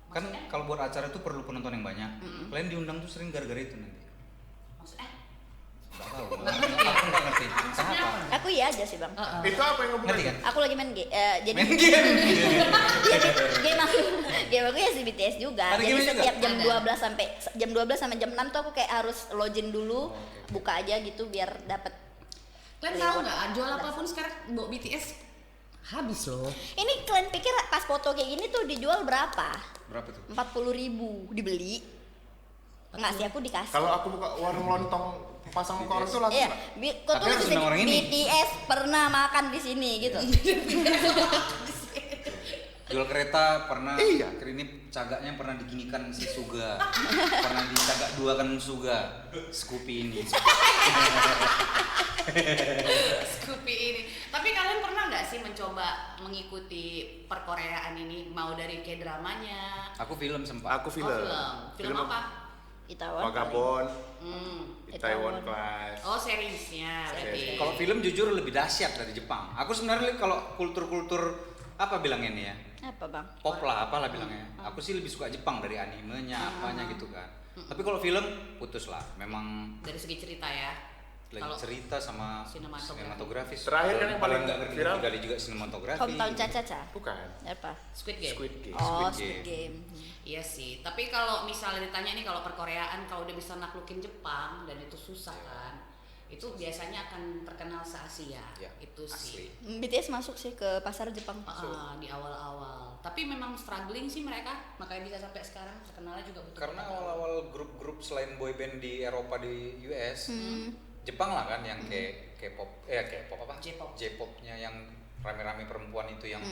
[SPEAKER 1] Kan
[SPEAKER 3] Maksudnya?
[SPEAKER 1] kalau buat acara itu perlu penonton yang banyak. Kalian diundang tuh sering gara-gara itu nanti.
[SPEAKER 3] Maksudnya?
[SPEAKER 1] Gak tahu. Aku nggak ngerti.
[SPEAKER 3] Maksudnya
[SPEAKER 1] Kenapa?
[SPEAKER 3] apa?
[SPEAKER 4] Aku iya aja sih bang.
[SPEAKER 2] Itu apa yang
[SPEAKER 1] Ngerti kan?
[SPEAKER 4] Aku lagi main game. Jadi
[SPEAKER 1] Main game.
[SPEAKER 4] game aku ya si BTS juga.
[SPEAKER 1] Ada
[SPEAKER 4] Jadi
[SPEAKER 1] game juga?
[SPEAKER 4] setiap jam
[SPEAKER 3] Ada.
[SPEAKER 4] 12 sampai jam 6 tuh aku kayak harus login dulu, buka aja gitu biar dapat.
[SPEAKER 3] Kalian tahu nggak jual apapun sekarang bawa BTS habis loh.
[SPEAKER 4] Ini kalian pikir pas foto kayak gini tuh dijual berapa?
[SPEAKER 1] Berapa tuh?
[SPEAKER 4] 40.000 dibeli. Enggak sih, aku dikasih.
[SPEAKER 2] Kalau aku buka warung lontong pasang muka orang tuh langsung
[SPEAKER 4] Iya,
[SPEAKER 2] nggak?
[SPEAKER 4] kok
[SPEAKER 1] Tapi
[SPEAKER 4] tulis
[SPEAKER 1] harus
[SPEAKER 4] di
[SPEAKER 1] undang orang ini.
[SPEAKER 4] BTS pernah makan di sini gitu.
[SPEAKER 1] Jual kereta pernah.
[SPEAKER 2] Iya.
[SPEAKER 1] Ini cagaknya pernah diginikan si Suga. Pernah dicagak duakan Suga. Scoopy ini.
[SPEAKER 3] Scoopy ini. Tapi kalian pernah nggak sih mencoba mengikuti perkoreaan ini? Mau dari K-dramanya?
[SPEAKER 1] Aku film sempat.
[SPEAKER 2] Aku film.
[SPEAKER 3] Film apa?
[SPEAKER 4] Itaewon.
[SPEAKER 2] Vagabond,
[SPEAKER 3] Hmm.
[SPEAKER 2] Itaewon Class.
[SPEAKER 3] Oh, seriesnya berarti.
[SPEAKER 1] Kalau film jujur lebih dahsyat dari Jepang. Aku sebenarnya kalau kultur-kultur apa bilangnya nih ya?
[SPEAKER 4] Apa bang?
[SPEAKER 1] Pop lah, apalah bilangnya. Aku sih lebih suka Jepang dari animenya, apanya gitu kan. Tapi kalau film putus lah. Memang
[SPEAKER 3] Dari segi cerita ya.
[SPEAKER 1] lagi
[SPEAKER 3] Kalau
[SPEAKER 1] cerita sama
[SPEAKER 3] sinematografi.
[SPEAKER 1] sinematografis.
[SPEAKER 2] Terakhir kan yang paling
[SPEAKER 1] nggak ngerti
[SPEAKER 2] viral.
[SPEAKER 1] kali juga sinematografi.
[SPEAKER 4] Hometown Caca-Caca.
[SPEAKER 2] Bukan.
[SPEAKER 4] Apa?
[SPEAKER 3] Squid Game.
[SPEAKER 2] Squid Game.
[SPEAKER 4] Oh,
[SPEAKER 1] Squid
[SPEAKER 4] Squid Game.
[SPEAKER 3] Iya sih. Tapi kalau misalnya ditanya nih kalau perkoreaan kalau udah bisa naklukin Jepang dan itu susah kan. Itu biasanya akan terkenal se-Asia.
[SPEAKER 1] Ya,
[SPEAKER 3] Itu sih.
[SPEAKER 1] asli.
[SPEAKER 4] BTS masuk sih ke pasar Jepang.
[SPEAKER 3] Di awal-awal. Tapi memang struggling sih mereka, makanya bisa sampai sekarang terkenalnya juga butuh.
[SPEAKER 1] Karena
[SPEAKER 3] beberapa tahun.
[SPEAKER 1] awal-awal grup-grup selain boyband di Eropa di US, Jepang lah kan yang kayak K-pop, K-pop apa?
[SPEAKER 3] J-pop.
[SPEAKER 1] J-popnya yang rame-rame perempuan itu yang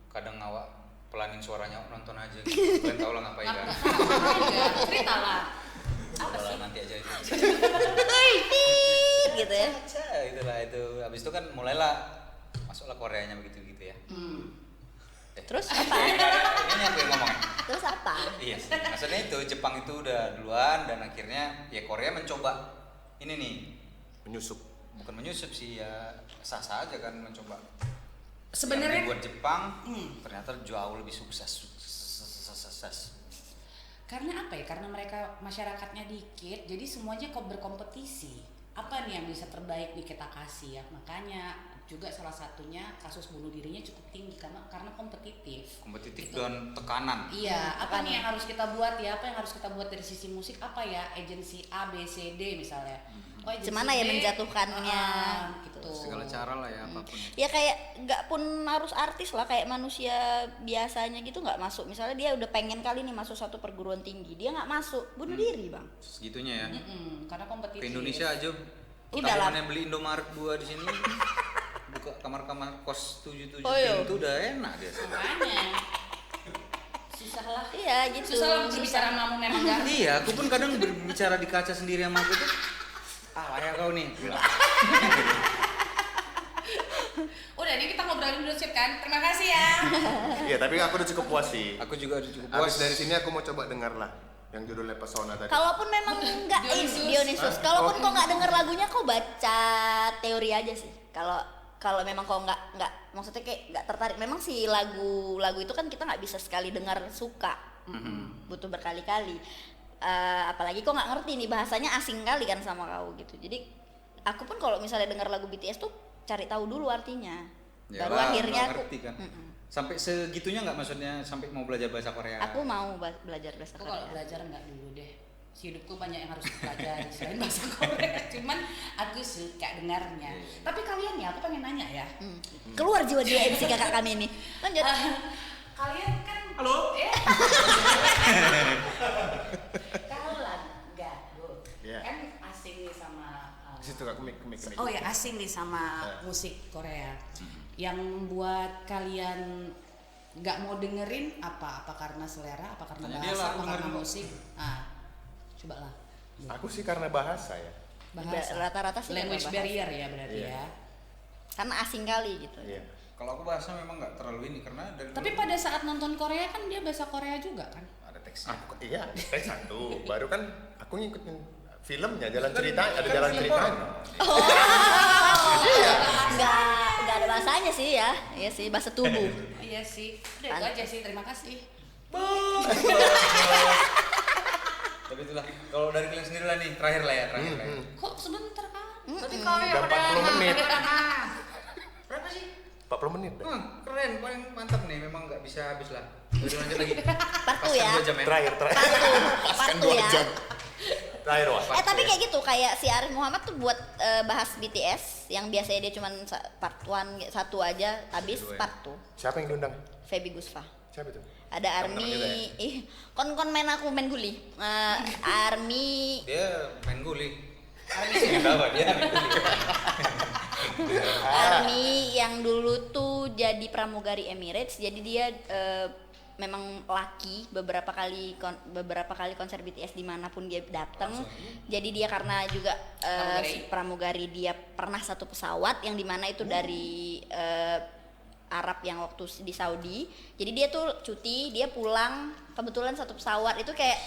[SPEAKER 1] kadang ngawak pelanin suaranya nonton aja gitu. Kalian tau lah ngapain kan?
[SPEAKER 3] Cerita lah. Apa
[SPEAKER 1] Udah lah,
[SPEAKER 3] sih?
[SPEAKER 1] nanti aja itu.
[SPEAKER 4] Tit, gitu ya. ya.
[SPEAKER 1] Itulah itu. Habis itu kan mulailah masuklah Koreanya begitu-gitu ya.
[SPEAKER 4] Terus apa?
[SPEAKER 1] Ini aku yang ngomong.
[SPEAKER 4] Terus apa?
[SPEAKER 1] Iya sih. Maksudnya itu Jepang itu udah duluan dan akhirnya ya Korea mencoba ini nih.
[SPEAKER 2] Menyusup.
[SPEAKER 1] Bukan menyusup sih ya, sah-sah aja kan mencoba.
[SPEAKER 3] Sebenarnya
[SPEAKER 1] buat Jepang ternyata jauh lebih sukses.
[SPEAKER 3] karena apa ya? Karena mereka masyarakatnya dikit, jadi semuanya kok berkompetisi. Apa nih yang bisa terbaik nih kita kasih ya? Makanya juga salah satunya kasus bunuh dirinya cukup tinggi karena kompetitif.
[SPEAKER 1] Kompetitif
[SPEAKER 3] Gitu.
[SPEAKER 1] dan tekanan.
[SPEAKER 3] Iya, apa
[SPEAKER 4] Tekanan.
[SPEAKER 3] nih yang harus kita buat ya? Apa yang harus kita buat dari sisi musik? Apa ya? Agensi A, B, C, D misalnya. Oh, agensi
[SPEAKER 4] Gimana ya
[SPEAKER 3] D,
[SPEAKER 4] menjatuhkannya,
[SPEAKER 3] gitu.
[SPEAKER 1] Segala cara lah ya apapun.
[SPEAKER 4] Ya kayak nggak pun harus artis lah, kayak manusia biasanya gitu nggak masuk. Misalnya dia udah pengen kali nih masuk satu perguruan tinggi, dia nggak masuk, bunuh diri bang.
[SPEAKER 1] Segitunya ya.
[SPEAKER 3] Karena kompetitif.
[SPEAKER 1] Ke Indonesia aja
[SPEAKER 4] Udah lah.
[SPEAKER 1] yang beli Indomaret 2 di sini buka kamar-kamar kos 77
[SPEAKER 4] Oh, iya.
[SPEAKER 1] pintu udah enak dia.
[SPEAKER 3] Makanya susah lah.
[SPEAKER 4] Iya gitu.
[SPEAKER 3] Susah lah berbicara sama memang gak.
[SPEAKER 1] Iya, aku pun kadang berbicara di kaca sendiri sama aku tuh. Ayah kau nih.
[SPEAKER 3] Udah ini kita ngobrolin dulu sip kan. Terima kasih ya.
[SPEAKER 2] Iya, tapi aku udah cukup puas sih.
[SPEAKER 1] Aku juga udah cukup
[SPEAKER 2] Habis
[SPEAKER 1] puas.
[SPEAKER 2] dari sini aku mau coba denger lah yang judulnya Pesona tadi.
[SPEAKER 4] Kalaupun memang nggak Dionysus, kalaupun kau nggak denger lagunya, kau baca teori aja sih. Kalau memang kau nggak maksudnya kayak nggak tertarik, memang si lagu itu kan kita nggak bisa sekali dengar suka, butuh berkali-kali. Apalagi kau nggak ngerti nih bahasanya, asing kali kan sama kau gitu. Jadi aku pun kalau misalnya dengar lagu BTS tuh cari tahu dulu artinya.
[SPEAKER 1] Ya
[SPEAKER 4] Baru
[SPEAKER 1] lah,
[SPEAKER 4] akhirnya
[SPEAKER 1] nggak
[SPEAKER 4] aku
[SPEAKER 1] ngerti kan. Sampai segitunya nggak maksudnya sampai mau belajar bahasa Korea.
[SPEAKER 4] aku mau belajar bahasa
[SPEAKER 3] Aku kalau
[SPEAKER 4] Korea.
[SPEAKER 3] belajar nggak dulu deh. Hidupku banyak yang harus dipelajari selain bahasa Korea. Cuman aku suka dengarnya. Tapi kalian ya, aku pengen nanya ya.
[SPEAKER 4] Keluar jiwa-jiwa MC kakak kami ini. Lanjut.
[SPEAKER 3] Kalian kan
[SPEAKER 1] Halo?
[SPEAKER 3] kalau lagu
[SPEAKER 2] Iya.
[SPEAKER 3] kan asing nih sama
[SPEAKER 2] Di situ aku mic.
[SPEAKER 3] oh ya asing nih sama musik Korea. Yang buat kalian nggak mau dengerin apa karena selera, apa karena
[SPEAKER 1] Tanya dia
[SPEAKER 3] bahasa,
[SPEAKER 1] lah,
[SPEAKER 3] apa
[SPEAKER 1] aku
[SPEAKER 3] karena
[SPEAKER 1] dengerin.
[SPEAKER 3] musik? Coba lah.
[SPEAKER 2] Aku sih karena bahasa ya.
[SPEAKER 3] Bahasa.
[SPEAKER 4] Rata-rata sih
[SPEAKER 3] Language
[SPEAKER 4] karena bahasa.
[SPEAKER 3] barrier ya berarti
[SPEAKER 2] Iya.
[SPEAKER 3] ya.
[SPEAKER 4] Karena asing kali gitu.
[SPEAKER 2] Iya.
[SPEAKER 1] Kalau aku bahasa memang nggak terlalu ini karena dari
[SPEAKER 3] Tapi
[SPEAKER 1] dulu
[SPEAKER 3] pada saat nonton Korea kan dia bahasa Korea juga kan?
[SPEAKER 1] ada teksnya.
[SPEAKER 2] Iya, satu. Baru kan aku ngikutin filmnya, jalan
[SPEAKER 1] Kan-
[SPEAKER 2] cerita, ada
[SPEAKER 1] kan
[SPEAKER 2] jalan
[SPEAKER 1] film
[SPEAKER 2] cerita.
[SPEAKER 1] porno.
[SPEAKER 4] Nggak ada bahasanya sih ya. Iya sih, bahasa tubuh.
[SPEAKER 3] Iya sih. Udah itu aja sih. Terima kasih.
[SPEAKER 1] Tapi itulah kalau dari kalian sendiri lah nih terakhir lah ya.
[SPEAKER 3] Kok sebentar kan?
[SPEAKER 1] Tadi
[SPEAKER 2] Udah 40 menit.
[SPEAKER 1] Berapa sih?
[SPEAKER 2] 40 menit dah.
[SPEAKER 1] Keren, paling mantap nih. Memang nggak bisa habis lah. Udah lanjut lagi.
[SPEAKER 4] Partu
[SPEAKER 1] Paskan
[SPEAKER 4] ya.
[SPEAKER 1] 2 jam ya.
[SPEAKER 2] Terakhir. Paskan
[SPEAKER 4] Partu
[SPEAKER 2] 2
[SPEAKER 4] ya.
[SPEAKER 2] jam. Terakhir wah.
[SPEAKER 4] Tapi kayak gitu, kayak si Arif Muhammad tuh buat bahas BTS yang biasanya dia cuman part 1 satu aja, habis
[SPEAKER 1] Kedua ya.
[SPEAKER 4] part 2.
[SPEAKER 2] Siapa yang diundang?
[SPEAKER 4] Feby Gusfa.
[SPEAKER 2] Siapa itu?
[SPEAKER 4] Ada
[SPEAKER 1] Temen-temen juga
[SPEAKER 4] Army, kon main guli. Army
[SPEAKER 1] Dia main guli. Army apa dia main guli.
[SPEAKER 4] Army yang dulu tuh jadi pramugari Emirates, jadi dia memang laki beberapa kali konser BTS dimanapun dia datang. Jadi dia karena juga pramugari, dia pernah satu pesawat yang dimana itu dari Arab yang waktu di Saudi. Jadi dia tuh cuti, dia pulang kebetulan satu pesawat. Itu kayak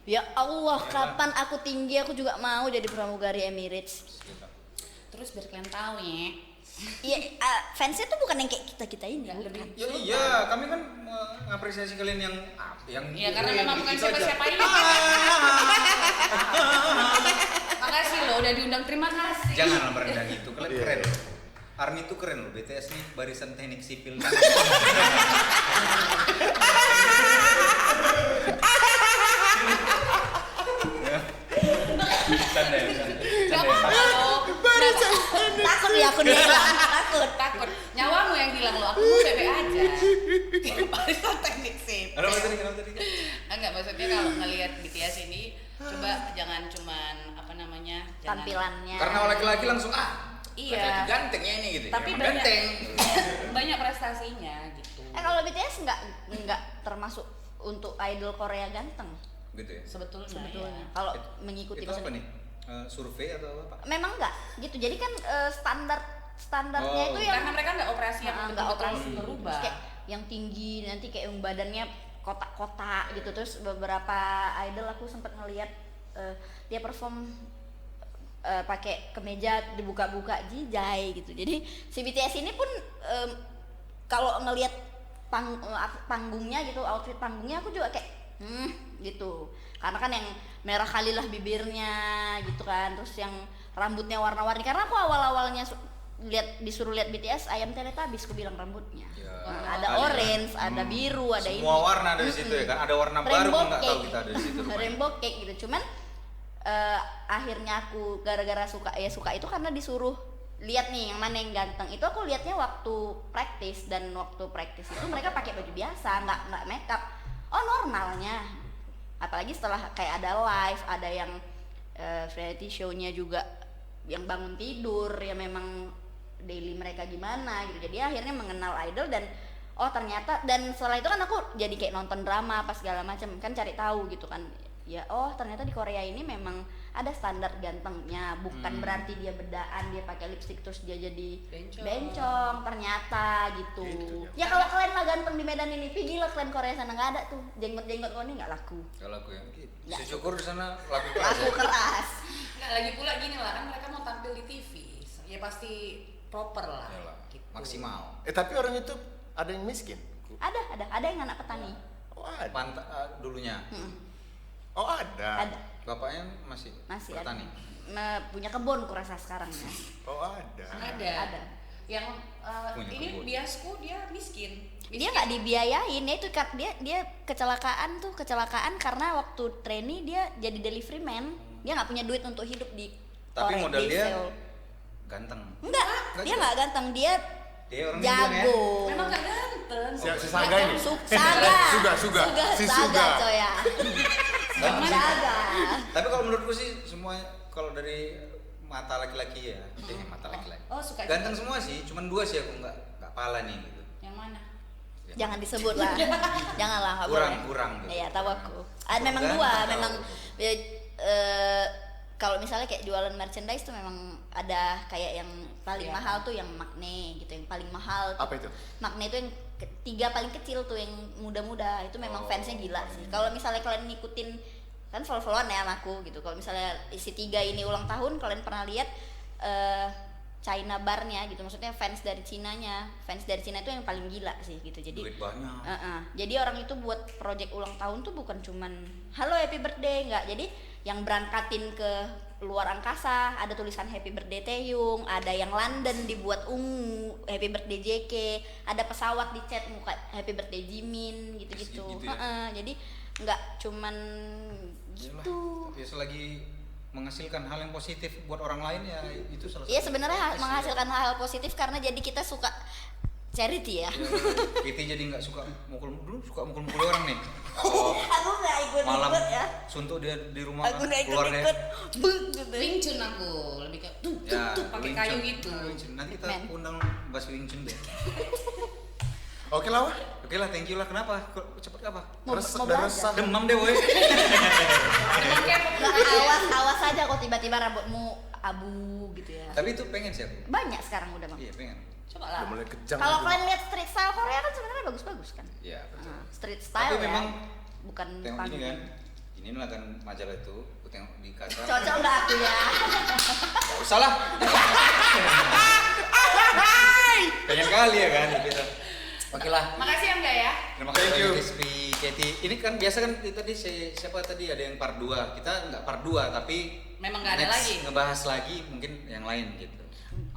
[SPEAKER 4] ya Allah, kapan aku tinggi aku juga mau jadi pramugari Emirates.
[SPEAKER 3] Terus biar kalian tahu ya.
[SPEAKER 4] Iya, fansnya tuh bukan yang kayak kita ini.
[SPEAKER 3] Lebih.
[SPEAKER 1] Ya iya, kami kan mengapresiasi kalian yang
[SPEAKER 3] Iya karena memang bukan
[SPEAKER 1] gitu aja.
[SPEAKER 3] siapa-siapa ini. Makasih loh udah diundang, terima kasih.
[SPEAKER 1] Janganlah merendah gitu, kalian
[SPEAKER 2] Iya.
[SPEAKER 1] keren. Army itu keren loh, BTS nih barisan teknik sipil. Canda ya, canda.
[SPEAKER 3] Gak apa-apa loh.
[SPEAKER 4] Takut ya aku nih,
[SPEAKER 3] Takut. Nyawamu yang bilang lo, aku mau bebek aja. Barisan teknik sip.
[SPEAKER 1] Kenapa tadi?
[SPEAKER 3] Enggak, maksudnya kalau ngelihat BTS ini coba jangan cuman apa namanya jangan-
[SPEAKER 4] Tampilannya.
[SPEAKER 1] Karena laki-laki langsung
[SPEAKER 3] Iya.
[SPEAKER 1] laki-laki gantengnya ini gitu.
[SPEAKER 3] Tapi
[SPEAKER 1] Emang
[SPEAKER 3] banyak
[SPEAKER 1] ganteng.
[SPEAKER 3] banyak prestasinya gitu.
[SPEAKER 4] Kalau BTS nggak termasuk untuk idol Korea ganteng
[SPEAKER 1] Gitu ya.
[SPEAKER 3] Sebetulnya.
[SPEAKER 4] sebetulnya.
[SPEAKER 3] Ya.
[SPEAKER 4] Kalau mengikuti
[SPEAKER 1] Itu apa
[SPEAKER 4] maksudnya.
[SPEAKER 1] nih? survei atau apa?
[SPEAKER 4] Memang enggak gitu. Jadi kan standarnya
[SPEAKER 1] Oh.
[SPEAKER 4] itu yang
[SPEAKER 3] Karena mereka nggak operasi yang
[SPEAKER 4] nggak
[SPEAKER 3] betul-betul
[SPEAKER 4] operasi
[SPEAKER 3] berubah.
[SPEAKER 4] Terus kayak yang tinggi nanti kayak yang badannya kotak-kotak gitu. Terus beberapa idol aku sempat ngelihat dia perform pakai kemeja dibuka-buka jijai gitu. Jadi si BTS ini pun kalau ngelihat panggungnya gitu, outfit panggungnya aku juga kayak gitu. Karena kan yang merah kalilah bibirnya gitu kan, terus yang rambutnya warna-warni. Karena aku awal-awalnya disuruh lihat BTS ayam Teletubbies, aku bilang rambutnya.
[SPEAKER 1] Ya,
[SPEAKER 4] Ada orange, ada biru, ada ini.
[SPEAKER 1] semua warna dari situ ya kan, ada warna baru
[SPEAKER 4] Rainbow
[SPEAKER 1] nggak tahu
[SPEAKER 4] cake.
[SPEAKER 1] kita dari situ. rupanya.
[SPEAKER 4] Rainbow cake gitu. Cuman akhirnya aku gara-gara suka itu karena disuruh lihat nih yang mana yang ganteng. Itu aku lihatnya waktu praktis, dan waktu praktis itu mereka pakai baju biasa, nggak make up. Oh, normalnya. Apalagi setelah kayak ada live, ada yang variety show-nya juga yang bangun tidur, ya memang daily mereka gimana gitu. Jadi akhirnya mengenal idol, dan oh ternyata, dan setelah itu kan aku jadi kayak nonton drama apa segala macam kan, cari tahu gitu kan. Ya oh ternyata di Korea ini memang ada standar gantengnya, bukan berarti dia bedaan, dia pakai lipstick terus dia jadi bencong ternyata gitu. Ya kalau kalian lah ganteng di Medan ini, gila kalian Korea sana nggak ada tuh jenggot-jenggot kau ini nggak laku.
[SPEAKER 1] Kalau aku yang
[SPEAKER 4] Nggak.
[SPEAKER 1] syukur di sana laku keras.
[SPEAKER 4] Laku keras.
[SPEAKER 3] Nggak, lagi pula gini lah, kan mereka mau tampil di TV, ya pasti proper lah.
[SPEAKER 1] Yalah,
[SPEAKER 3] Gitu.
[SPEAKER 1] maksimal.
[SPEAKER 2] Tapi orang itu ada yang miskin.
[SPEAKER 4] Ada yang anak petani.
[SPEAKER 2] Oh ada.
[SPEAKER 1] Dulunya.
[SPEAKER 2] Oh ada.
[SPEAKER 4] Ada.
[SPEAKER 1] Bapaknya masih petani.
[SPEAKER 4] Punya kebun kurasa sekarang ya.
[SPEAKER 2] Oh ada.
[SPEAKER 3] Ada. Yang
[SPEAKER 1] Punya
[SPEAKER 3] ini
[SPEAKER 1] kebun.
[SPEAKER 3] biasku dia miskin.
[SPEAKER 4] Dia nggak dibiayain ya, itu dia kecelakaan karena waktu trainee dia jadi delivery man. Dia nggak punya duit untuk hidup di
[SPEAKER 1] Tapi modal
[SPEAKER 4] di
[SPEAKER 1] dia
[SPEAKER 4] Seoul.
[SPEAKER 1] ganteng.
[SPEAKER 4] Enggak, dia
[SPEAKER 1] juga.
[SPEAKER 4] nggak ganteng, dia
[SPEAKER 1] Dia orang Indo ya?
[SPEAKER 4] jago.
[SPEAKER 3] Memang gak ganteng.
[SPEAKER 2] Si Saga ini.
[SPEAKER 4] Saga.
[SPEAKER 2] Suga. Si
[SPEAKER 4] Saga
[SPEAKER 2] Suga.
[SPEAKER 4] coy ya. Saga.
[SPEAKER 1] Tapi kalau menurutku sih semua kalau dari mata laki-laki ya, mata laki-laki.
[SPEAKER 3] Oh, suka
[SPEAKER 1] Ganteng semua sih, cuman 2 sih aku nggak pala nih gitu.
[SPEAKER 3] Yang mana?
[SPEAKER 4] Jangan disebut lah. Janganlah, nggak boleh.
[SPEAKER 1] Kurang gitu.
[SPEAKER 4] Iya, tahu aku. Memang
[SPEAKER 1] Ganteng
[SPEAKER 4] dua,
[SPEAKER 1] tahu.
[SPEAKER 4] memang ya, kalau misalnya kayak jualan merchandise tuh memang ada kayak yang paling
[SPEAKER 3] Iya.
[SPEAKER 4] mahal tuh yang Magne gitu, yang paling mahal tuh.
[SPEAKER 2] Apa itu?
[SPEAKER 4] Magne itu yang ketiga paling kecil tuh, yang muda-muda itu memang
[SPEAKER 2] Oh.
[SPEAKER 4] fansnya gila sih. Kalau misalnya kalian ngikutin kan follow-followan ya sama aku gitu. Kalau misalnya isi 3 ini ulang tahun, kalian pernah lihat China barnya gitu, maksudnya fans dari Cinanya, fans dari Cina itu yang paling gila sih gitu. Jadi
[SPEAKER 1] Duit banyak.
[SPEAKER 4] jadi orang itu buat project ulang tahun tuh bukan cuman halo happy birthday, enggak. Jadi yang berangkatin ke luar angkasa ada tulisan happy birthday Taeyong, ada yang London dibuat ungu happy birthday JK, ada pesawat dicat muka happy birthday Jimin gitu-gitu.
[SPEAKER 1] Gitu ya?
[SPEAKER 4] Jadi nggak cuman
[SPEAKER 1] Iyalah,
[SPEAKER 4] gitu.
[SPEAKER 1] ya selagi menghasilkan hal yang positif buat orang lain ya itu salah satu.
[SPEAKER 4] Iya sebenarnya
[SPEAKER 1] Yes,
[SPEAKER 4] menghasilkan hal positif karena jadi kita suka charity ya.
[SPEAKER 1] Kita jadi nggak suka mukul orang nih. Oh,
[SPEAKER 4] Aku nggak
[SPEAKER 1] malam
[SPEAKER 4] ikut ya.
[SPEAKER 1] suntuk dia di rumah
[SPEAKER 4] Aku nggak
[SPEAKER 1] keluar deh.
[SPEAKER 4] ikut. Beng gitu.
[SPEAKER 3] Wing Chun aku lebih ke tuh
[SPEAKER 1] Ya,
[SPEAKER 3] pakai
[SPEAKER 1] Wing
[SPEAKER 3] kayu
[SPEAKER 1] Chun.
[SPEAKER 3] gitu.
[SPEAKER 1] Wing Chun. Nanti kita
[SPEAKER 4] Men.
[SPEAKER 1] undang bahas Wing Chun deh.
[SPEAKER 2] Oke lah, Wah.
[SPEAKER 1] Oke lah, thank you lah. Kenapa? Kok cepet apa?
[SPEAKER 4] Mau
[SPEAKER 2] Resah.
[SPEAKER 4] belajar.
[SPEAKER 1] Demam deh, woi.
[SPEAKER 4] Nggak, awas aja kok tiba-tiba rambutmu abu gitu ya.
[SPEAKER 1] Tapi itu pengen sih aku.
[SPEAKER 4] Banyak sekarang udah bang.
[SPEAKER 1] Iya, pengen.
[SPEAKER 3] Coba lah.
[SPEAKER 2] Udah mulai kejang.
[SPEAKER 4] Kalau
[SPEAKER 2] lagi.
[SPEAKER 4] kalian lihat street style Korea kan sebenarnya bagus-bagus kan.
[SPEAKER 1] Iya, betul.
[SPEAKER 4] Street style
[SPEAKER 1] Tapi
[SPEAKER 4] ya.
[SPEAKER 1] memang
[SPEAKER 4] Bukan
[SPEAKER 1] Tengok
[SPEAKER 4] panggung.
[SPEAKER 1] ini kan. Ini lah kan majalah itu. Aku tengok di kaca.
[SPEAKER 4] Cocok nggak aku ya?
[SPEAKER 1] Gak usah lah. Pengen kali ya kan gitu. Oke lah.
[SPEAKER 3] Makasih ya enggak ya?
[SPEAKER 1] Terima kasih
[SPEAKER 2] Thank you.
[SPEAKER 1] Rizky, Katie. Ini kan biasa kan tadi siapa tadi ada yang part 2. Kita nggak part 2 tapi
[SPEAKER 3] Memang nggak ada
[SPEAKER 1] next
[SPEAKER 3] lagi.
[SPEAKER 1] ngebahas lagi mungkin yang lain gitu.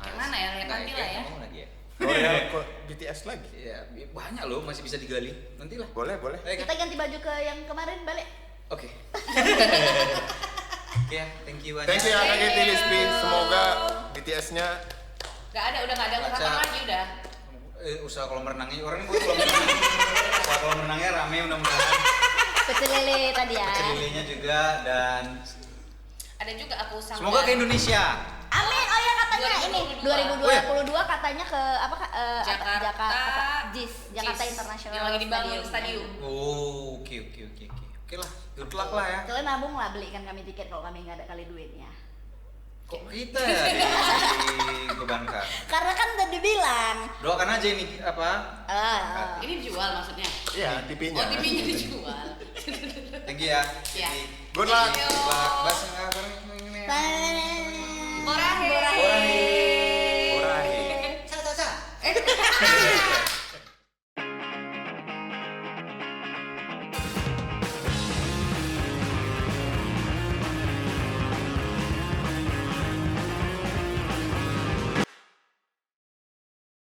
[SPEAKER 3] Yang mana ya? Lihat nanti lah ya.
[SPEAKER 1] Mau lagi ya.
[SPEAKER 2] Korea kok BTS lagi?
[SPEAKER 1] Iya, banyak loh masih bisa digali. Nanti lah.
[SPEAKER 2] Boleh.
[SPEAKER 1] Ayo,
[SPEAKER 4] Kita
[SPEAKER 1] kan?
[SPEAKER 4] ganti baju ke yang kemarin balik.
[SPEAKER 1] Oke. Oke ya, thank you banyak.
[SPEAKER 2] Thank you ya Kak Katie
[SPEAKER 3] Thank
[SPEAKER 2] Lispi.
[SPEAKER 3] you.
[SPEAKER 2] Semoga BTS-nya
[SPEAKER 3] Udah nggak ada
[SPEAKER 1] Baca.
[SPEAKER 3] ungkapan lagi udah.
[SPEAKER 1] Usaha kolam renangnya orang buat kolam renang. Usaha kolam renangnya rame mudah-mudahan.
[SPEAKER 4] Pecel lele tadi ya.
[SPEAKER 1] Pecel lelenya juga dan
[SPEAKER 3] Ada juga aku sama.
[SPEAKER 1] semoga ke Indonesia.
[SPEAKER 4] Amin. Oh ya katanya ini 2022 katanya ke apa
[SPEAKER 3] Jakarta.
[SPEAKER 4] JIS, Jakarta
[SPEAKER 3] JIS,
[SPEAKER 4] International
[SPEAKER 3] yang lagi dibangun stadium.
[SPEAKER 1] Oh, oke. Oke lah, good luck lah ya.
[SPEAKER 4] Kalian nabung lah belikan kami tiket kalau kami nggak ada kali duitnya.
[SPEAKER 1] Kok kita ya dibebankan?
[SPEAKER 4] Karena kan udah dibilang.
[SPEAKER 1] Doakan aja ini apa?
[SPEAKER 3] Ini dijual maksudnya?
[SPEAKER 2] Iya, TV-nya.
[SPEAKER 3] Oh, TV-nya dijual.
[SPEAKER 1] Thank you ya.
[SPEAKER 3] Iya.
[SPEAKER 2] Good luck.
[SPEAKER 3] Thank you.
[SPEAKER 1] Good luck. Bas